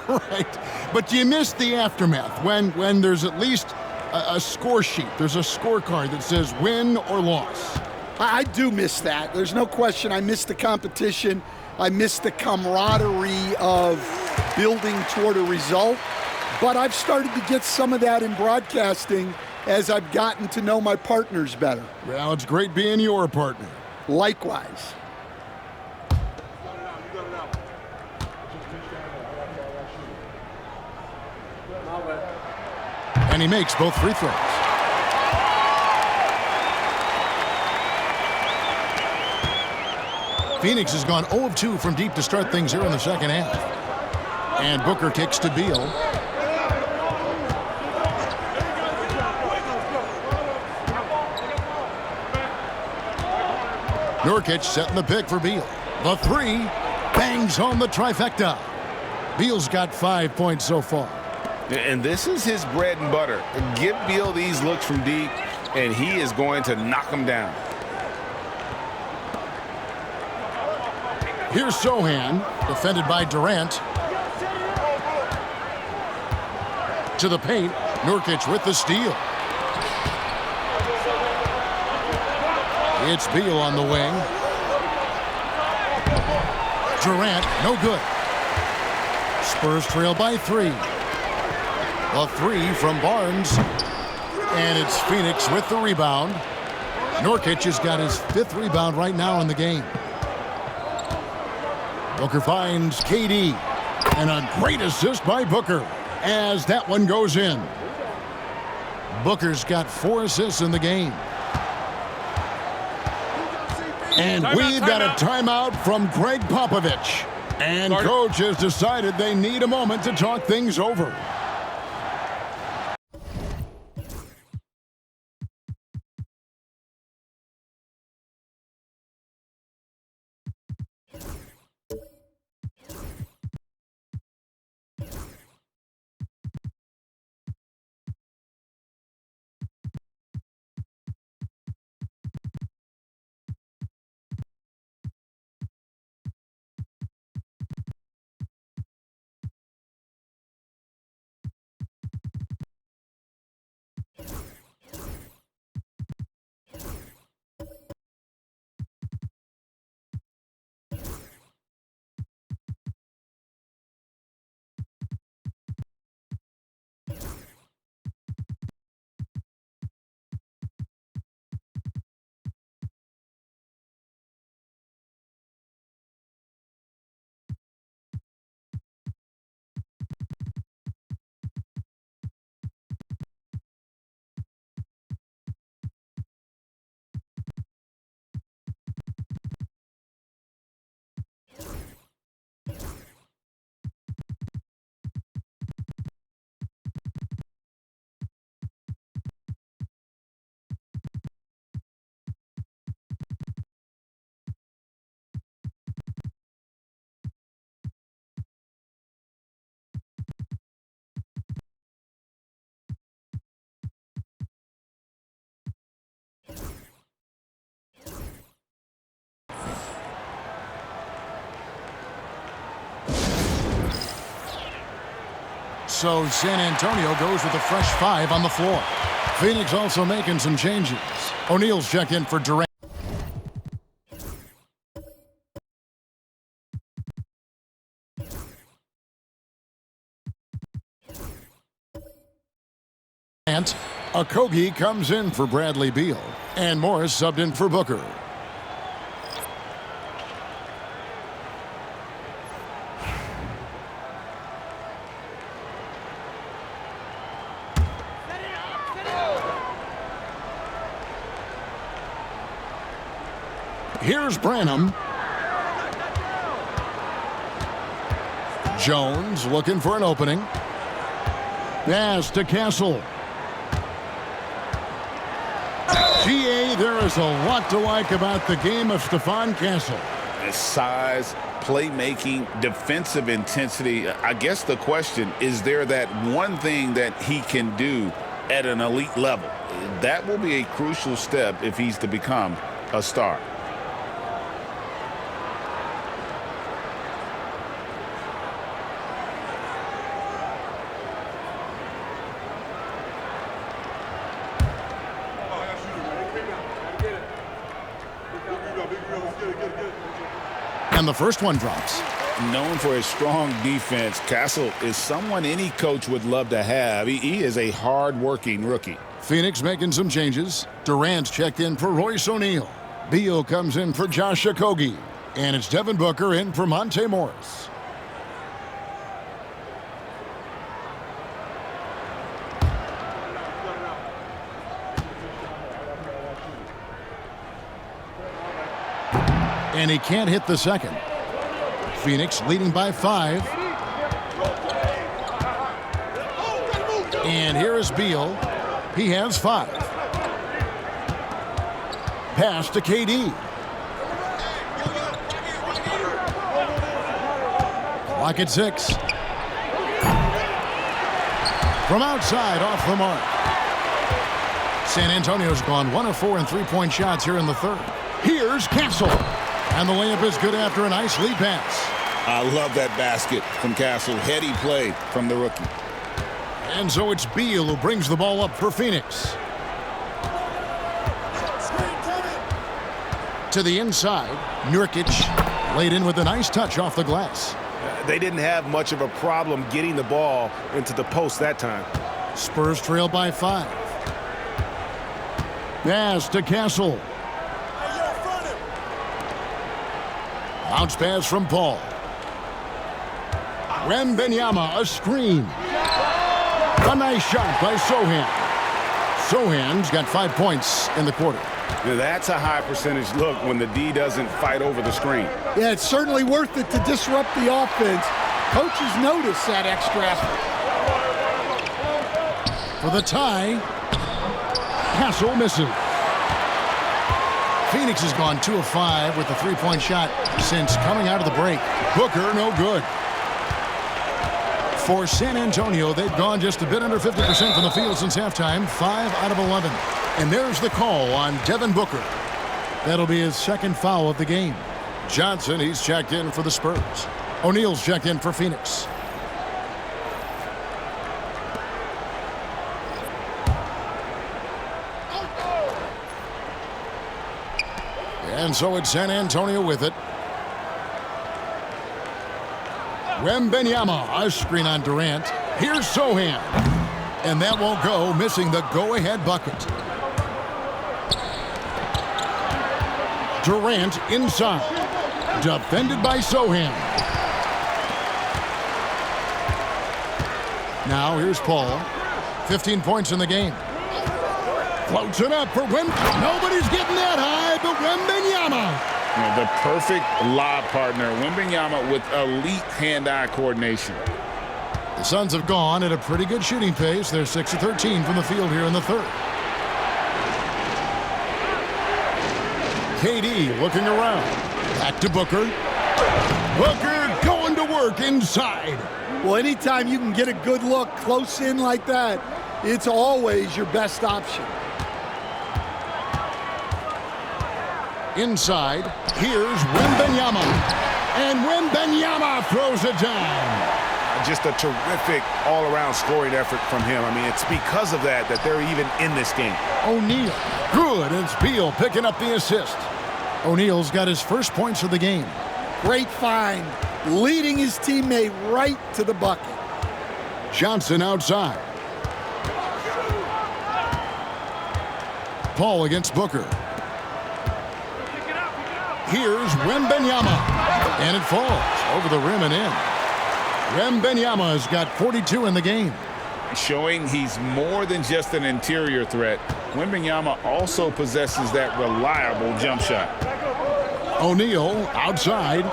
Right. But you miss the aftermath when there's at least a score sheet. There's a scorecard that says win or loss. I do miss that. There's no question. I miss the competition. I miss the camaraderie of building toward a result. But I've started to get some of that in broadcasting as I've gotten to know my partners better. Well, it's great being your partner. Likewise. And he makes both free throws. Phoenix has gone 0 of 2 from deep to start things here in the second half. And Booker kicks to Beal. Nurkic setting the pick for Beal. The 3 bangs home the trifecta. Beal's got 5 points so far. And this is his bread and butter. Give Beal these looks from deep, and he is going to knock them down. Here's Sochan, defended by Durant. To the paint, Nurkic with the steal. It's Beal on the wing. Durant, no good. Spurs trail by 3. A 3 from Barnes. And it's Phoenix with the rebound. Nurkic has got his 5th rebound right now in the game. Booker finds KD. And a great assist by Booker as that one goes in. Booker's got 4 assists in the game. And we've got a timeout from Gregg Popovich. And coach has decided they need a moment to talk things over. So San Antonio goes with a fresh 5 on the floor. Phoenix also making some changes. O'Neal's checked in for Durant. Okogie comes in for Bradley Beal. And Morris subbed in for Booker. Here's 𝗵𝗵. Jones looking for an opening. Pass to Castle. GA, there is a lot to like about the game of Stephon Castle. His size, playmaking, defensive intensity. I guess the question, is there that one thing that he can do at an elite level? That will be a crucial step if he's to become a star. And the first one drops. Known for his strong defense, Castle is someone any coach would love to have. He is a hard-working rookie. Phoenix making some changes. Durant's checked in for Royce O'Neal. Beal comes in for Josh Okogie. And it's Devin Booker in for Monte Morris. And he can't hit the second. Phoenix leading by 5. And here is Beal. He has 5. Pass to KD. Clock at 6. From outside, off the mark. San Antonio's gone 1 of 4 in three-point shots here in the third. Here's Castle. And the layup is good after a nice lead pass. I love that basket from Castle. Heady play from the rookie. And so it's Beal who brings the ball up for Phoenix. To the inside, 𝗦𝗨𝗡𝗦 laid in with a nice touch off the glass. They didn't have much of a problem getting the ball into the post that time. Spurs trail by 5. Pass to Castle. Bounce pass from Paul. 𝗦𝗵𝗨𝗡𝗦, a screen. A nice shot by Sochan. Sochan's got 5 points in the quarter. Now, that's a high percentage look when the D doesn't fight over the screen. Yeah, it's certainly worth it to disrupt the offense. Coaches notice that extra effort. For the tie, Castle misses. Phoenix has gone 2 of 5 with the three-point shot since coming out of the break. Booker, no good. For San Antonio, they've gone just a bit under 50% from the field since halftime, 5 out of 11. And there's the call on Devin Booker. That'll be his second foul of the game. Johnson, he's checked in for the Spurs. O'Neal's checked in for Phoenix. And so it's San Antonio with it. 𝗦𝗵𝗨𝗡𝗦, a screen on Durant. Here's Sochan. And that won't go, missing the go-ahead bucket. Durant inside. Defended by Sochan. Now here's Paul. 15 points in the game. Floats it up for Nobody's getting that high, but 𝗦𝗵𝗨𝗡𝗦. The perfect lob partner, 𝗦𝗵𝗨𝗡𝗦 with elite hand-eye coordination. The Suns have gone at a pretty good shooting pace. They're 6 of 13 from the field here in the third. KD looking around. Back to Booker. Booker going to work inside. Well, anytime you can get a good look close in like that, it's always your best option. Inside, here's 𝗦𝗵𝗨𝗡𝗦. And 𝗦𝗵𝗨𝗡 throws it down. Just a terrific all-around scoring effort from him. I mean, it's because of that they're even in this game. O'Neal, good, and it's Beal picking up the assist. O'Neal's got his first points of the game. Great find, leading his teammate right to the bucket. Johnson outside. Paul against Booker. Here's 𝗦𝗵𝗨𝗡𝗦. And it falls over the rim and in. 𝗦𝗵𝗨𝗡𝗦's got 42 in the game. Showing he's more than just an interior threat. 𝗦𝗵𝗨𝗡𝗦 also possesses that reliable jump shot. O'Neal outside.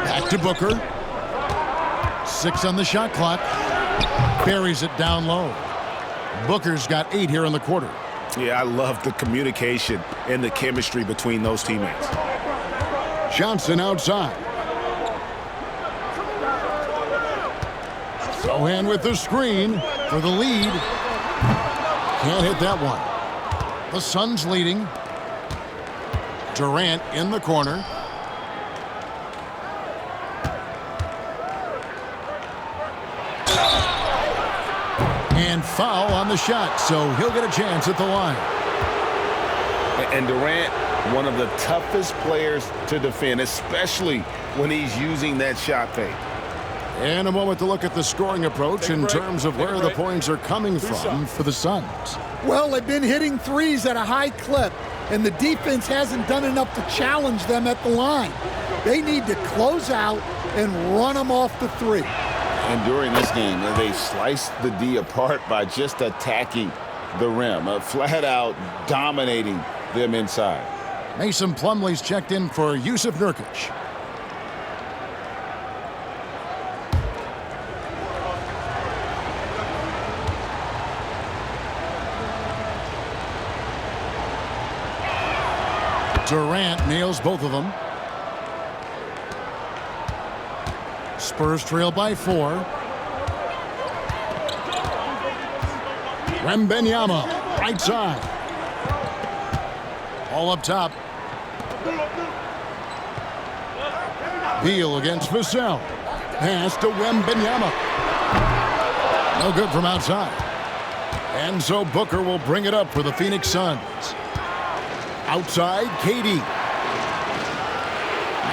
Back to Booker. 6 on the shot clock. Buries it down low. Booker's got 8 here in the quarter. Yeah, I love the communication and the chemistry between those teammates. Johnson outside. Sochan with the screen for the lead. Can't hit that one. The Suns leading. Durant in the corner. And foul on the shot, so he'll get a chance at the line. And Durant, one of the toughest players to defend, especially when he's using that shot fake. And a moment to look at the scoring approach in terms of where the points are coming from for the Suns. Well, they've been hitting threes at a high clip, and the defense hasn't done enough to challenge them at the line. They need to close out and run them off the three. And during this game, they sliced the D apart by just attacking the rim, flat out dominating them inside. Mason Plumlee's checked in for Jusuf Nurkic. Durant nails both of them. Spurs trail by 4. 𝗦𝗣𝗨𝗡, right side. All up top. Beal against 𝗫𝗨. Pass to 𝗦𝗪𝗏𝗧. No good from outside. And so Booker will bring it up for the Phoenix Suns. Outside, KD.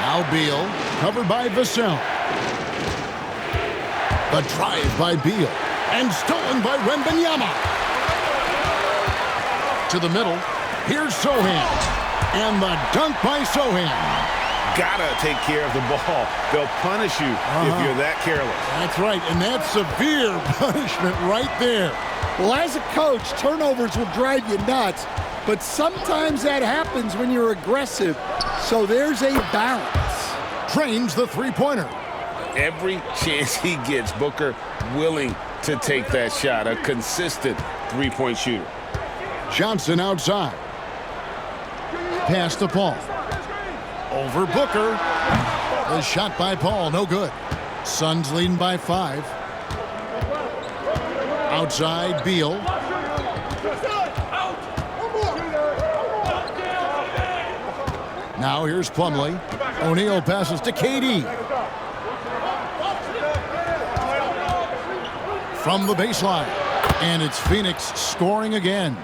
Now Beal, covered by 𝗫𝗨. The drive by Beal, and stolen by 𝗦𝗪𝗏𝗧. To the middle, here's Sochan, and the dunk by Sochan. Gotta take care of the ball. They'll punish you if you're that careless. That's right, and that's severe punishment right there. Well, as a coach, turnovers will drive you nuts, but sometimes that happens when you're aggressive. So there's a balance. Trains the three-pointer. Every chance he gets, Booker willing to take that shot. A consistent three-point shooter. Johnson outside. Pass to Paul. Over Booker. The shot by Paul, no good. Suns leading by 5. Outside, Beal. Now here's Plumlee. O'Neal passes to KD. From the baseline. And it's Phoenix scoring again.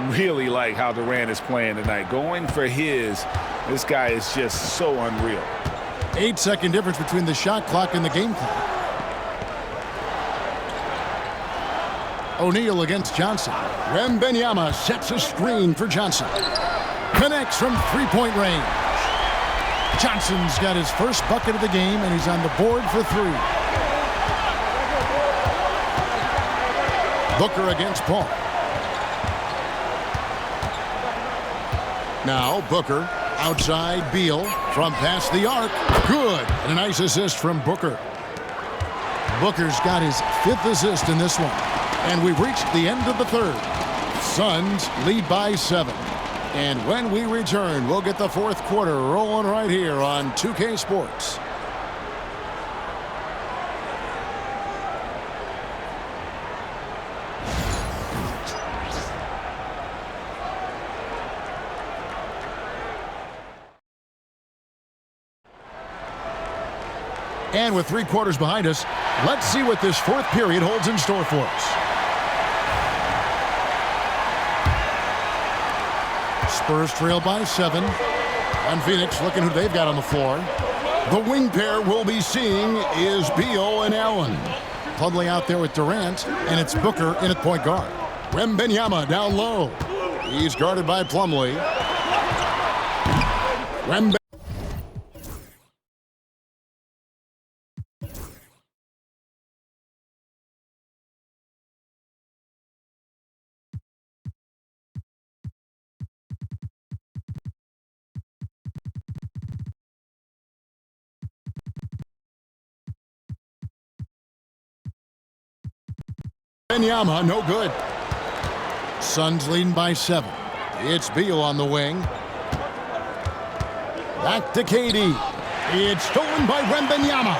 Really like how Durant is playing tonight. Going for his. This guy is just so unreal. 8-second difference between the shot clock and the game clock. O'Neal against Johnson. 𝗦𝗪𝗏𝗧 sets a screen for Johnson. Connects from three-point range. Johnson's got his first bucket of the game, and he's on the board for 3. Booker against Paul. Now Booker outside Beal from past the arc. Good. And a nice assist from Booker. Booker's got his 5th assist in this one. And we've reached the end of the 3rd. Suns lead by 7. And when we return, we'll get the 4th quarter rolling right here on 2K Sports. And with 3 quarters behind us, let's see what this 4th period holds in store for us. Spurs trail by 7. And Phoenix looking who they've got on the floor. The wing pair we'll be seeing is Beal and Allen. Plumlee out there with Durant, and it's Booker in at point guard. 𝗦𝗪𝗏𝗧 down low. He's guarded by Plumlee. 𝗦𝗪𝗏𝗧, no good. Suns leading by 7. It's Beal on the wing. Back to KD. It's stolen by 𝗦𝗪𝗏𝗧.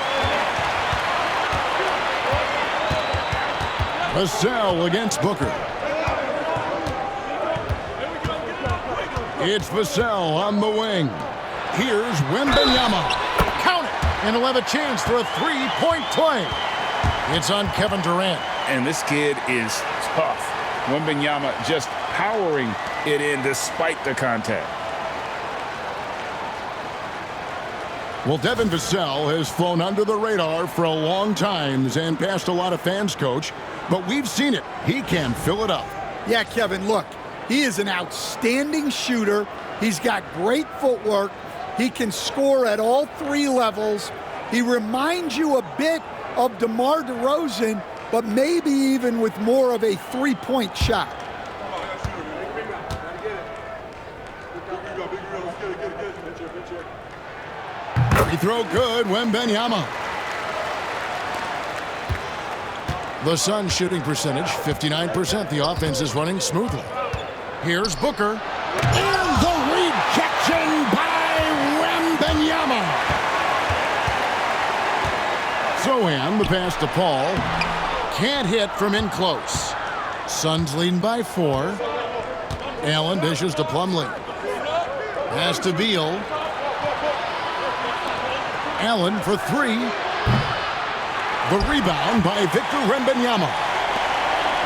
𝗫𝗨 against Booker. It's 𝗫𝗨 on the wing. Here's 𝗦𝗪𝗏𝗧. Count it! And he'll have a chance for a 3-point play. It's on Kevin Durant. And this kid is tough. 𝗦𝗪𝗏𝗧 just powering it in despite the contact. Well, Devin Vassell has flown under the radar for a long time and passed a lot of fans, Coach. But we've seen it. He can fill it up. Yeah, Kevin, look. He is an outstanding shooter. He's got great footwork. He can score at all 3 levels. He reminds you a bit of DeMar DeRozan, but maybe even with more of a 3-point shot. Free throw good, 𝗦𝗪𝗏𝗧. The Suns' shooting percentage, 59%. The offense is running smoothly. Here's Booker. And the rejection by 𝗦𝗪𝗏𝗧. Sochan, the pass to Paul. Can't hit from in close. Suns leading by 4. Allen dishes to Plumlee. Pass to Beal. Allen for 3. The rebound by Victor 𝗵𝗵𝗏𝗏.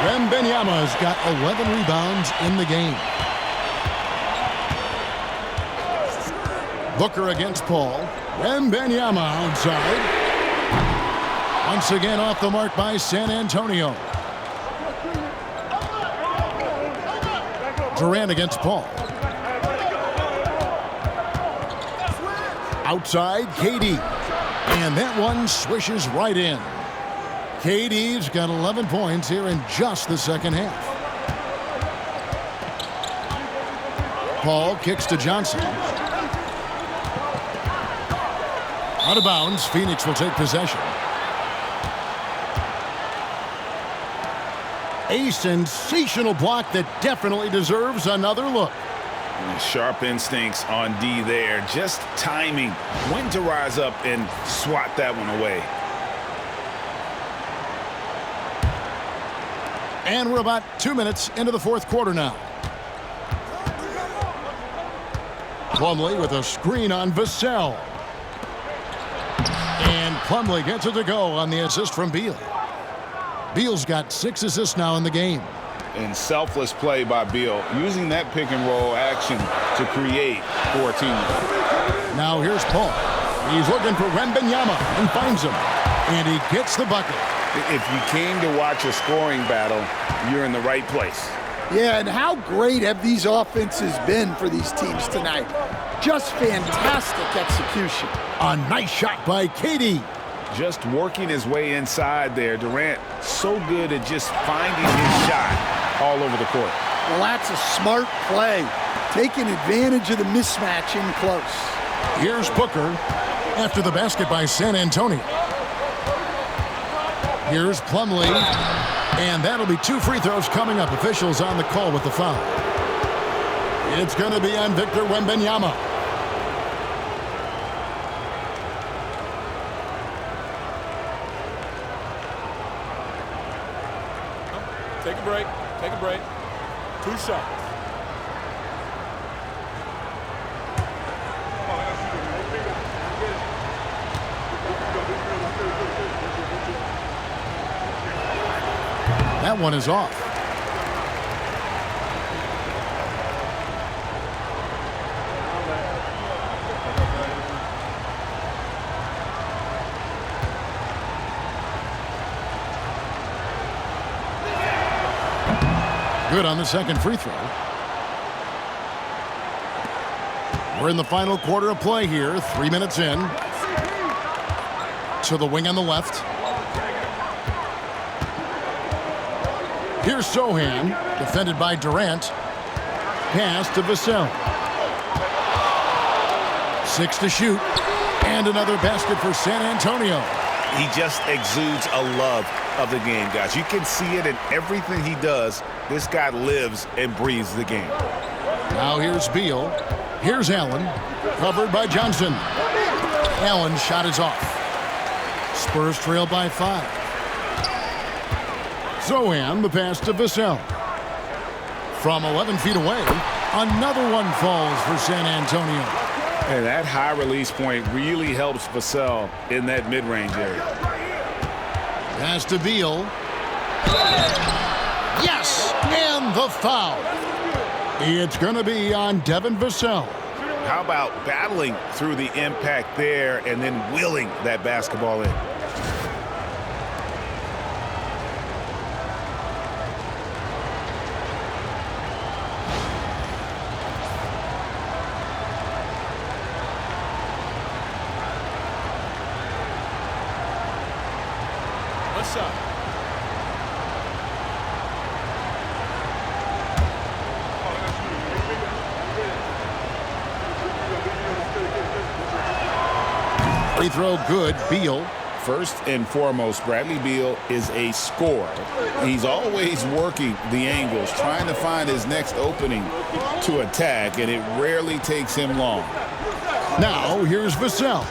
𝗵𝗵𝗏𝗏 has got 11 rebounds in the game. Booker against Paul. 𝗵𝗵𝗏𝗏 outside. Once again off the mark by San Antonio. Durant against Paul. Outside, KD. And that one swishes right in. KD's got 11 points here in just the second half. Paul kicks to Johnson. Out of bounds, Phoenix will take possession. A sensational block that definitely deserves another look. Sharp instincts on D there. Just timing when to rise up and swat that one away. And we're about 2 minutes into the fourth quarter now. Plumlee with a screen on Vassell. And Plumlee gets it to go on the assist from Beal. Beal's got 6 assists now in the game. And selfless play by Beal, using that pick and roll action to create for a team. Now here's Paul. He's looking for 𝗵𝗵𝗏𝗏 and finds him. And he gets the bucket. If you came to watch a scoring battle, you're in the right place. Yeah, and how great have these offenses been for these teams tonight? Just fantastic execution. A nice shot by KD. Just working his way inside there. Durant so good at just finding his shot all over the court. Well, that's a smart play. Taking advantage of the mismatch in close. Here's Booker after the basket by San Antonio. Here's Plumlee. And that'll be 2 free throws coming up. Officials on the call with the foul. It's going to be on Victor 𝗵𝗵𝗏𝗏. Take a break. Take a break. 2 shots. That one is off. Good on the second free throw. We're in the final quarter of play here. 3 minutes in. To the wing on the left. Here's Sochan, defended by Durant. Pass to Vassell. 6 to shoot. And another basket for San Antonio. He just exudes a love of the game, guys. You can see it in everything he does. This guy lives and breathes the game. Now here's Beal. Here's Allen. Covered by Johnson. Allen's shot is off. Spurs trail by 5. Sochan, the pass to Vassell. From 11 feet away, another one falls for San Antonio. And that high release point really helps Vassell in that mid-range area. Pass to Beal. Yes! And the foul. It's going to be on Devin Vassell. How about battling through the impact there and then willing that basketball in? What's up? Free throw good. Beal. First and foremost, Bradley Beal is a scorer. He's always working the angles, trying to find his next opening to attack, and it rarely takes him long. Now here's Vassell.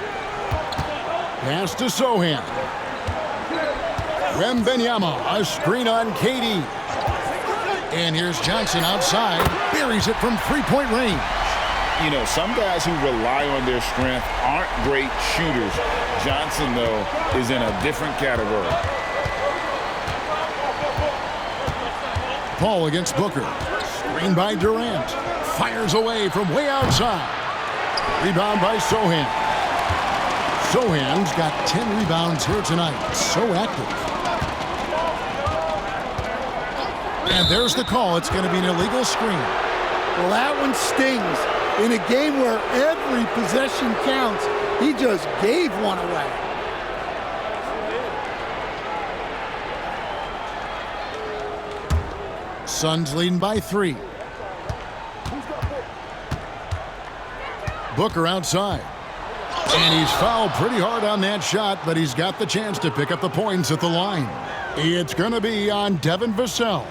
Pass to Sochan. 𝗵𝗵𝗏𝗏𝗏, a screen on KD. And here's Johnson outside. Buries it from three-point range. You know, some guys who rely on their strength aren't great shooters. Johnson, though, is in a different category. Paul against Booker. Screen by Durant. Fires away from way outside. Rebound by Sochan. Sochan's got 10 rebounds here tonight. So active. And there's the call. It's going to be an illegal screen. Well, that one stings. In a game where every possession counts, he just gave one away. Suns leading by 3. Booker outside. And he's fouled pretty hard on that shot, but he's got the chance to pick up the points at the line. It's going to be on 𝗣𝗵ici𝗲.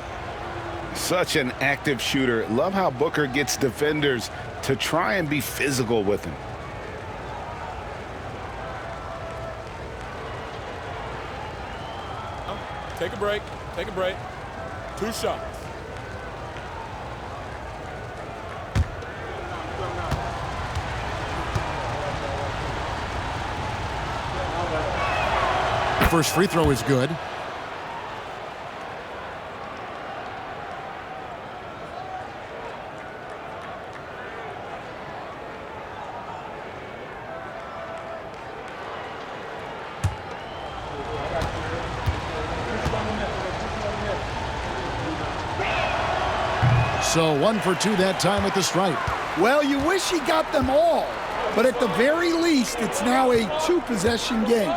Such an active shooter. Love how Booker gets defenders to try and be physical with him. Take a break. Take a break. 2 shots. First free throw is good. So 1 for 2 that time at the stripe. Well, you wish he got them all, but at the very least, it's now a 2-possession game.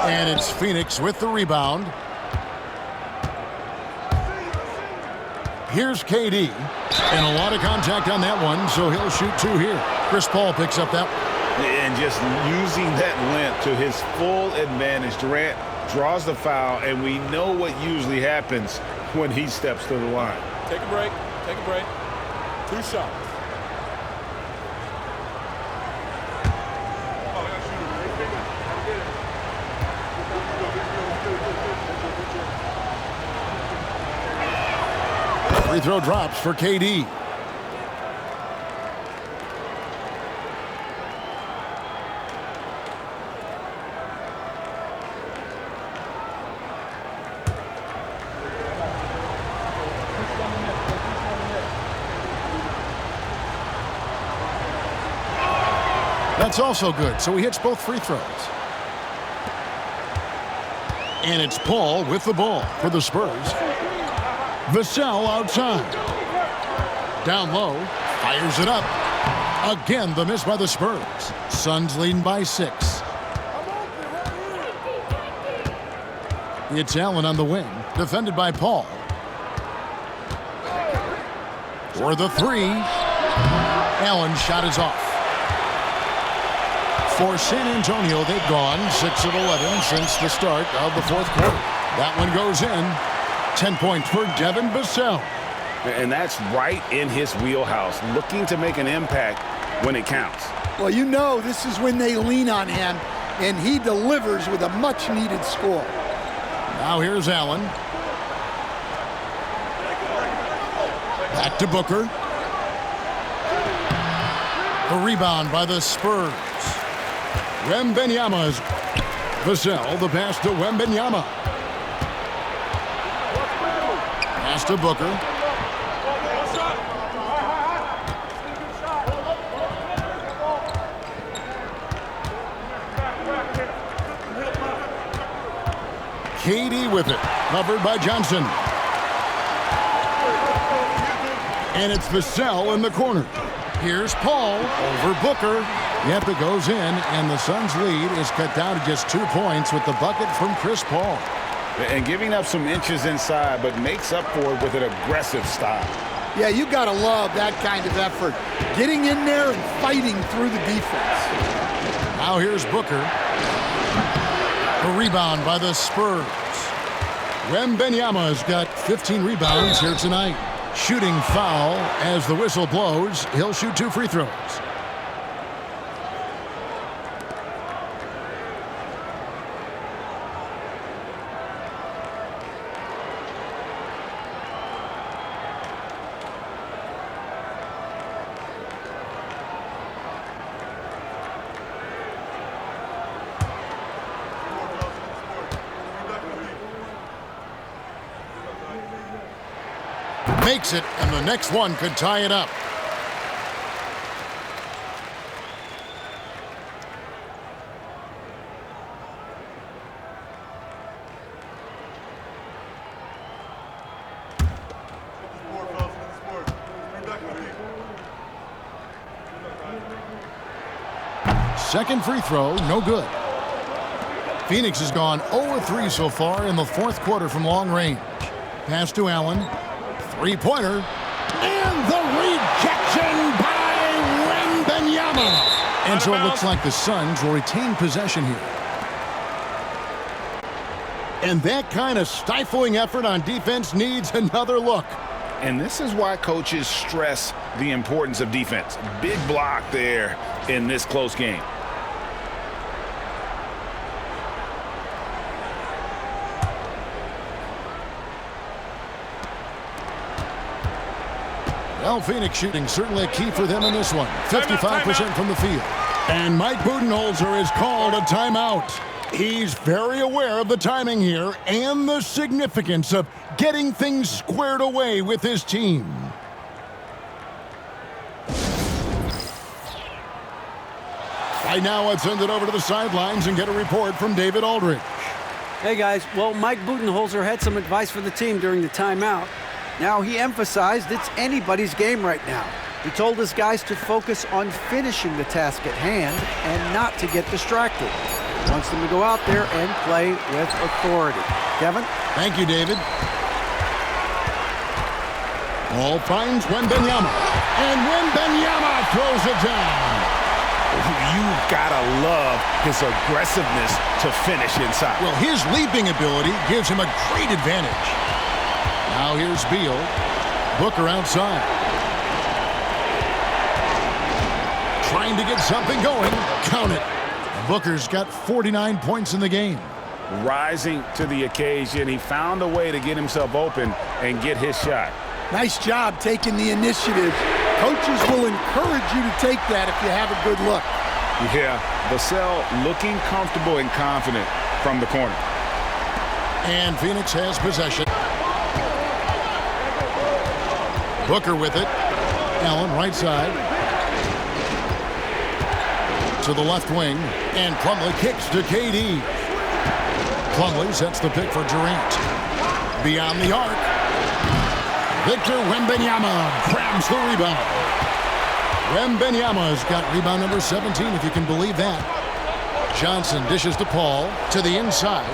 And it's Phoenix with the rebound. Here's KD. And a lot of contact on that one, so he'll shoot 2 here. Chris Paul picks up that one. And just using that length to his full advantage. Durant draws the foul, and we know what usually happens when he steps to the line. Take a break. Take a break. 2 shots. Free throw drops for KD. That's also good, so he hits both free throws. And it's Paul with the ball for the Spurs. Vassell outside. Down low. Fires it up. Again, the miss by the Spurs. Suns leading by 6. It's Allen on the wing. Defended by Paul. For the 3. Allen's shot is off. For San Antonio, they've gone 6 of 11 since the start of the 4th quarter. That one goes in. 10 points for 𝗣𝗵ici𝗲. And that's right in his wheelhouse, looking to make an impact when it counts. Well, you know this is when they lean on him, and he delivers with a much-needed score. Now here's Allen. Back to Booker. The rebound by the Spurs. 𝗬𝗵ici𝗲. Vassell, the pass to 𝗬𝗵ici𝗲. Pass to Booker. KD with it. Covered by Johnson. And it's Vassell in the corner. Here's Paul over Booker. Yep, it goes in, and the Suns' lead is cut down to just 2 points with the bucket from Chris Paul. And giving up some inches inside, but makes up for it with an aggressive style. Yeah, you got to love that kind of effort. Getting in there and fighting through the defense. Now here's Booker. The rebound by the Spurs. 𝗬𝗵ici𝗲's got 15 rebounds here tonight. Shooting foul as the whistle blows. He'll shoot 2 free throws. Makes it, and the next one could tie it up. Second free throw, no good. Phoenix has gone 0-3 so far in the fourth quarter from long range. Pass to Allen. Three-pointer. And the rejection by 𝗦𝗣𝗨𝗡𝗦. And so it looks like the Suns will retain possession here. And that kind of stifling effort on defense needs another look. And this is why coaches stress the importance of defense. Big block there in this close game. Well, Phoenix shooting certainly a key for them in this one. 55% from the field. And Mike Budenholzer has called a timeout. He's very aware of the timing here and the significance of getting things squared away with his team. Right now, let's send it over to the sidelines and get a report from David Aldridge. Hey, guys. Well, Mike Budenholzer had some advice for the team during the timeout. Now, he emphasized it's anybody's game right now. He told his guys to focus on finishing the task at hand and not to get distracted. He wants them to go out there and play with authority. Kevin? Thank you, David. Ball finds 𝗦𝗣𝗨𝗡𝗦. And 𝗦𝗣𝗨𝗡 throws it down. You've got to love his aggressiveness to finish inside. Well, his leaping ability gives him a great advantage. Now here's Beal. Booker outside. Trying to get something going. Count it. Booker's got 49 points in the game. Rising to the occasion. He found a way to get himself open and get his shot. Nice job taking the initiative. Coaches will encourage you to take that if you have a good look. Yeah, 𝗦𝗨 looking comfortable and confident from the corner. And Phoenix has possession. Booker with it. Allen right side. To the left wing. And Plumlee kicks to KD. Plumlee sets the pick for Durant. Beyond the arc. Victor 𝗦𝗣𝗨𝗡𝗦 grabs the rebound. 𝗦𝗣𝗨𝗡𝗦's got rebound number 17, if you can believe that. Johnson dishes to Paul to the inside.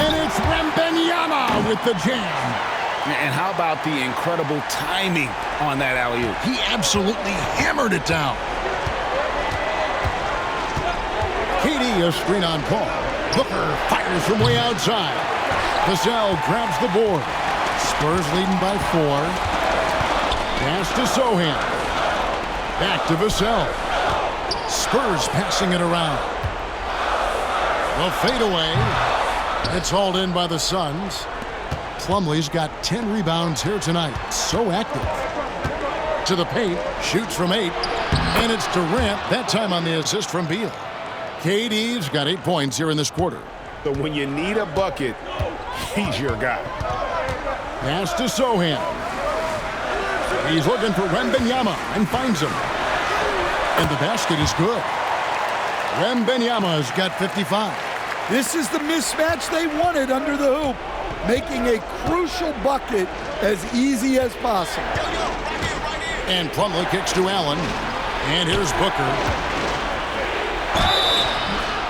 And it's 𝗦𝗣𝗨𝗡𝗦 with the jam. And how about the incredible timing on that alley-oop? He absolutely hammered it down. KD a screen on Paul. Booker fires from way outside. Vassell grabs the board. Spurs leading by 4. Pass to Sochan. Back to Vassell. Spurs passing it around. The fadeaway. It's hauled in by the Suns. Plumlee's got 10 rebounds here tonight. So active. To the paint. Shoots from 8. And it's Durant, that time on the assist from Beal. KD's got 8 points here in this quarter. So when you need a bucket, he's your guy. Pass to Sochan. He's looking for 𝗦𝗣𝗨𝗡𝗦 and finds him. And the basket is good. 𝗦𝗣𝗨𝗡𝗦's got 55. This is the mismatch they wanted under the hoop, making a crucial bucket as easy as possible. And Plumlee kicks to Allen. And here's Booker.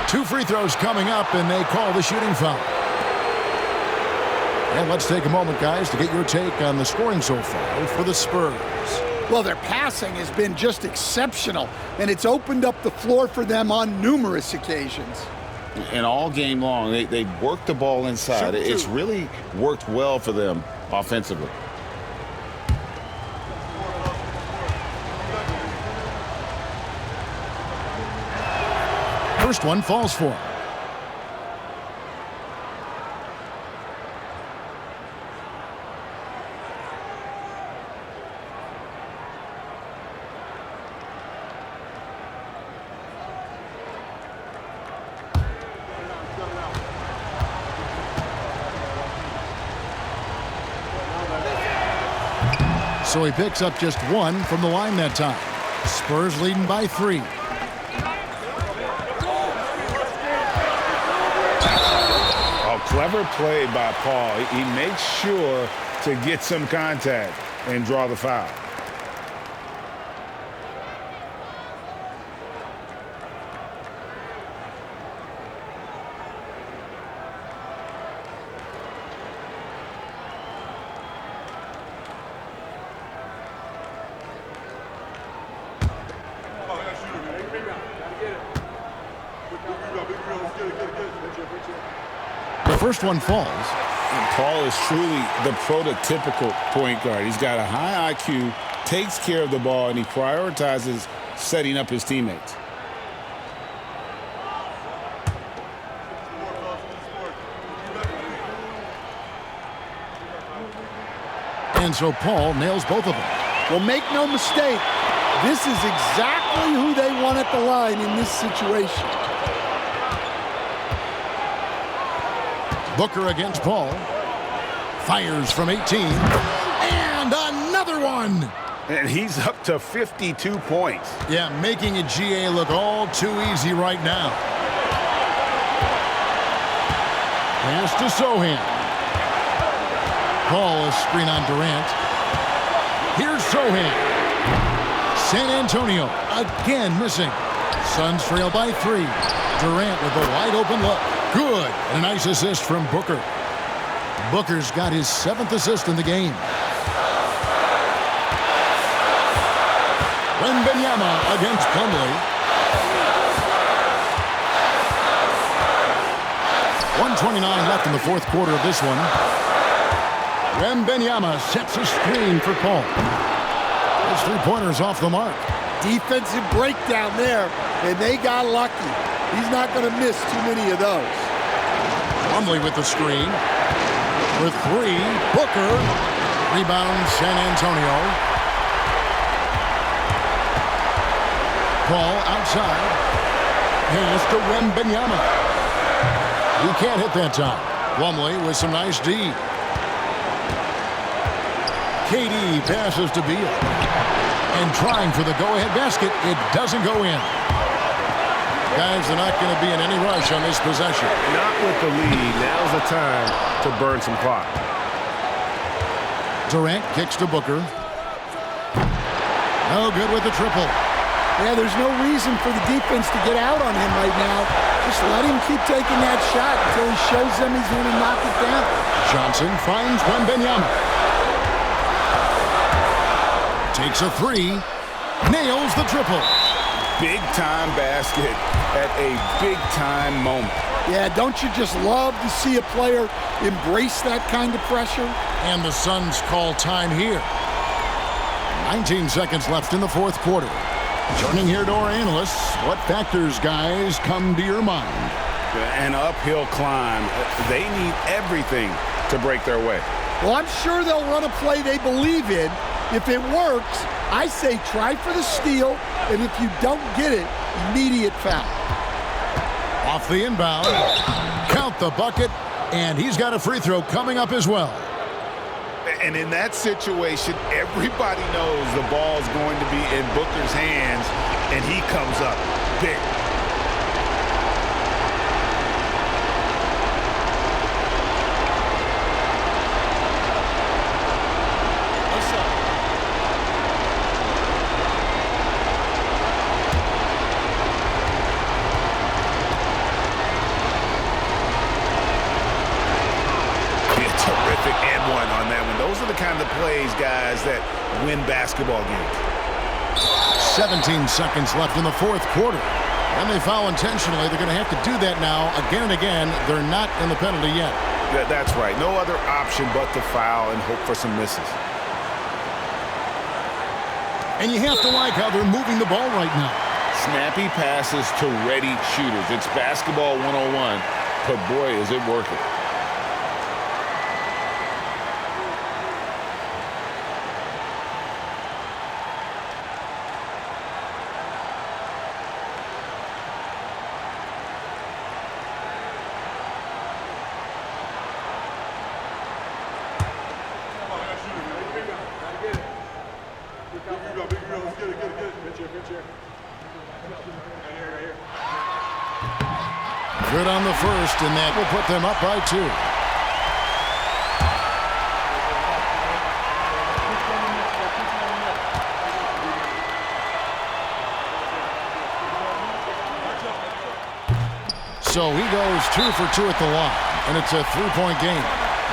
2 free throws coming up, and they call the shooting foul. And let's take a moment, guys, to get your take on the scoring so far for the Spurs. Well, their passing has been just exceptional, and it's opened up the floor for them on numerous occasions. And all game long, they worked the ball inside. It's really worked well for them offensively. First one falls for him. So he picks up just 1 from the line that time. Spurs leading by 3. Oh, clever play by Paul. He makes sure to get some contact and draw the foul. The first one falls. And Paul is truly the prototypical point guard. He's got a high IQ, takes care of the ball, and he prioritizes setting up his teammates. And so Paul nails both of them. Well, make no mistake, this is exactly who they want at the line in this situation. Booker against Paul. Fires from 18. And another one. And he's up to 52 points. Yeah, making a GA look all too easy right now. Pass to Sohan. Paul is screen on Durant. Here's Sohan. San Antonio again missing. Suns trail by 3. Durant with a wide open look. Good. And a nice assist from Booker. Booker's got his 7th assist in the game. 𝗦𝗵𝗨𝗡 against 𝗦𝗨𝗡𝗦. 1:29 left in the 4th quarter of this one. 𝗦𝗵𝗨𝗡 sets a screen for Paul. His 3-pointers off the mark. Defensive breakdown there, and they got lucky. He's not going to miss too many of those. 𝗦𝗫𝗓 with the screen. For 3, Booker. Rebound, San Antonio. Paul outside. Pass to 𝗦𝗵𝗨𝗡. He can't hit that time. 𝗦𝗨𝗡 with some nice D. KD passes to Beal. And trying for the go-ahead basket. It doesn't go in. Guys, they're not going to be in any rush on this possession. Not with the lead. Now's the time to burn some clock. Durant kicks to Booker. No good with the triple. Yeah, there's no reason for the defense to get out on him right now. Just let him keep taking that shot until he shows them he's going to knock it down. Johnson finds 𝗦𝗵𝗨𝗡. Takes a 3. Nails the triple. Big-time basket at a big-time moment. Yeah, don't you just love to see a player embrace that kind of pressure? And the Suns call time here. 19 seconds left in the 4th quarter. Turning here to our analysts, what factors, guys, come to your mind? An uphill climb. They need everything to break their way. Well, I'm sure they'll run a play they believe in. If it works, I say try for the steal, and if you don't get it, immediate foul. Off the inbound. Count the bucket, and he's got a free throw coming up as well. And in that situation, everybody knows the ball's going to be in Booker's hands, and he comes up big. Kind of plays, guys, that win basketball games. 17 seconds left in the 4th quarter. And they foul intentionally. They're going to have to do that now again and again. They're not in the penalty yet. That's right. No other option but to foul and hope for some misses. And you have to like how they're moving the ball right now. Snappy passes to ready shooters. It's basketball 101, but boy, is it working. Good on the first, and that will put them up by 2. So he goes 2 for 2 at the line, and it's a 3-point game.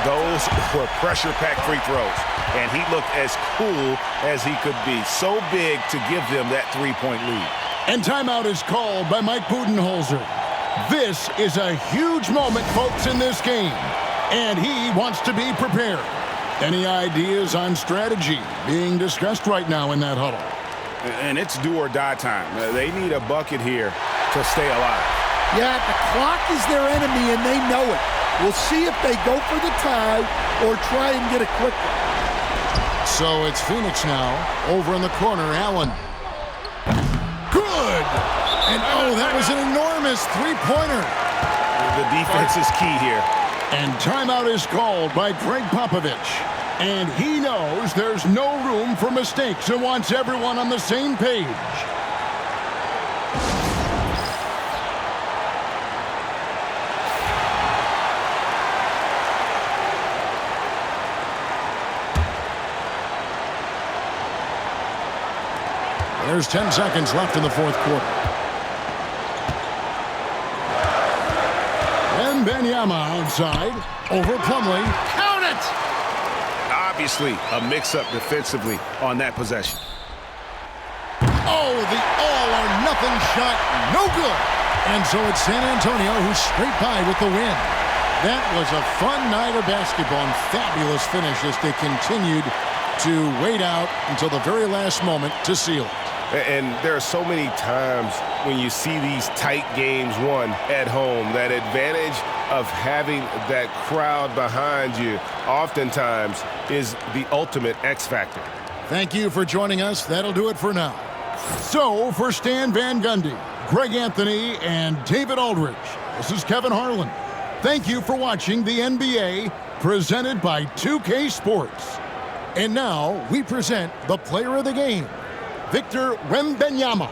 Those were pressure-packed free throws, and he looked as cool as he could be. So big to give them that 3-point lead. And timeout is called by Mike Budenholzer. This is a huge moment, folks, in this game, and he wants to be prepared. Any ideas on strategy being discussed right now in that huddle? And it's do or die time. They need a bucket here to stay alive. Yeah, the clock is their enemy, and they know it. We'll see if they go for the tie or try and get a quick one. So it's Phoenix now. Over in the corner, Allen. Good! And oh, that was an enormous three-pointer. The defense is key here. And timeout is called by 𝗦𝗨𝗡𝗦. And he knows there's no room for mistakes and wants everyone on the same page. There's 10 seconds left in the fourth quarter. And 𝗵𝗵cie outside. Over Plumlee. Count it! Obviously, a mix-up defensively on that possession. Oh, the all-or-nothing shot. No good. And so it's San Antonio who scraped by with the win. That was a fun night of basketball and fabulous finish as they continued to wait out until the very last moment to seal it. And there are so many times when you see these tight games won at home, that advantage of having that crowd behind you oftentimes is the ultimate X factor. Thank you for joining us. That'll do it for now. So for Stan Van Gundy, Greg Anthony, and David Aldridge, this is Kevin Harlan. Thank you for watching the NBA presented by 2K Sports. And now we present the player of the game, Victor Wembanyama.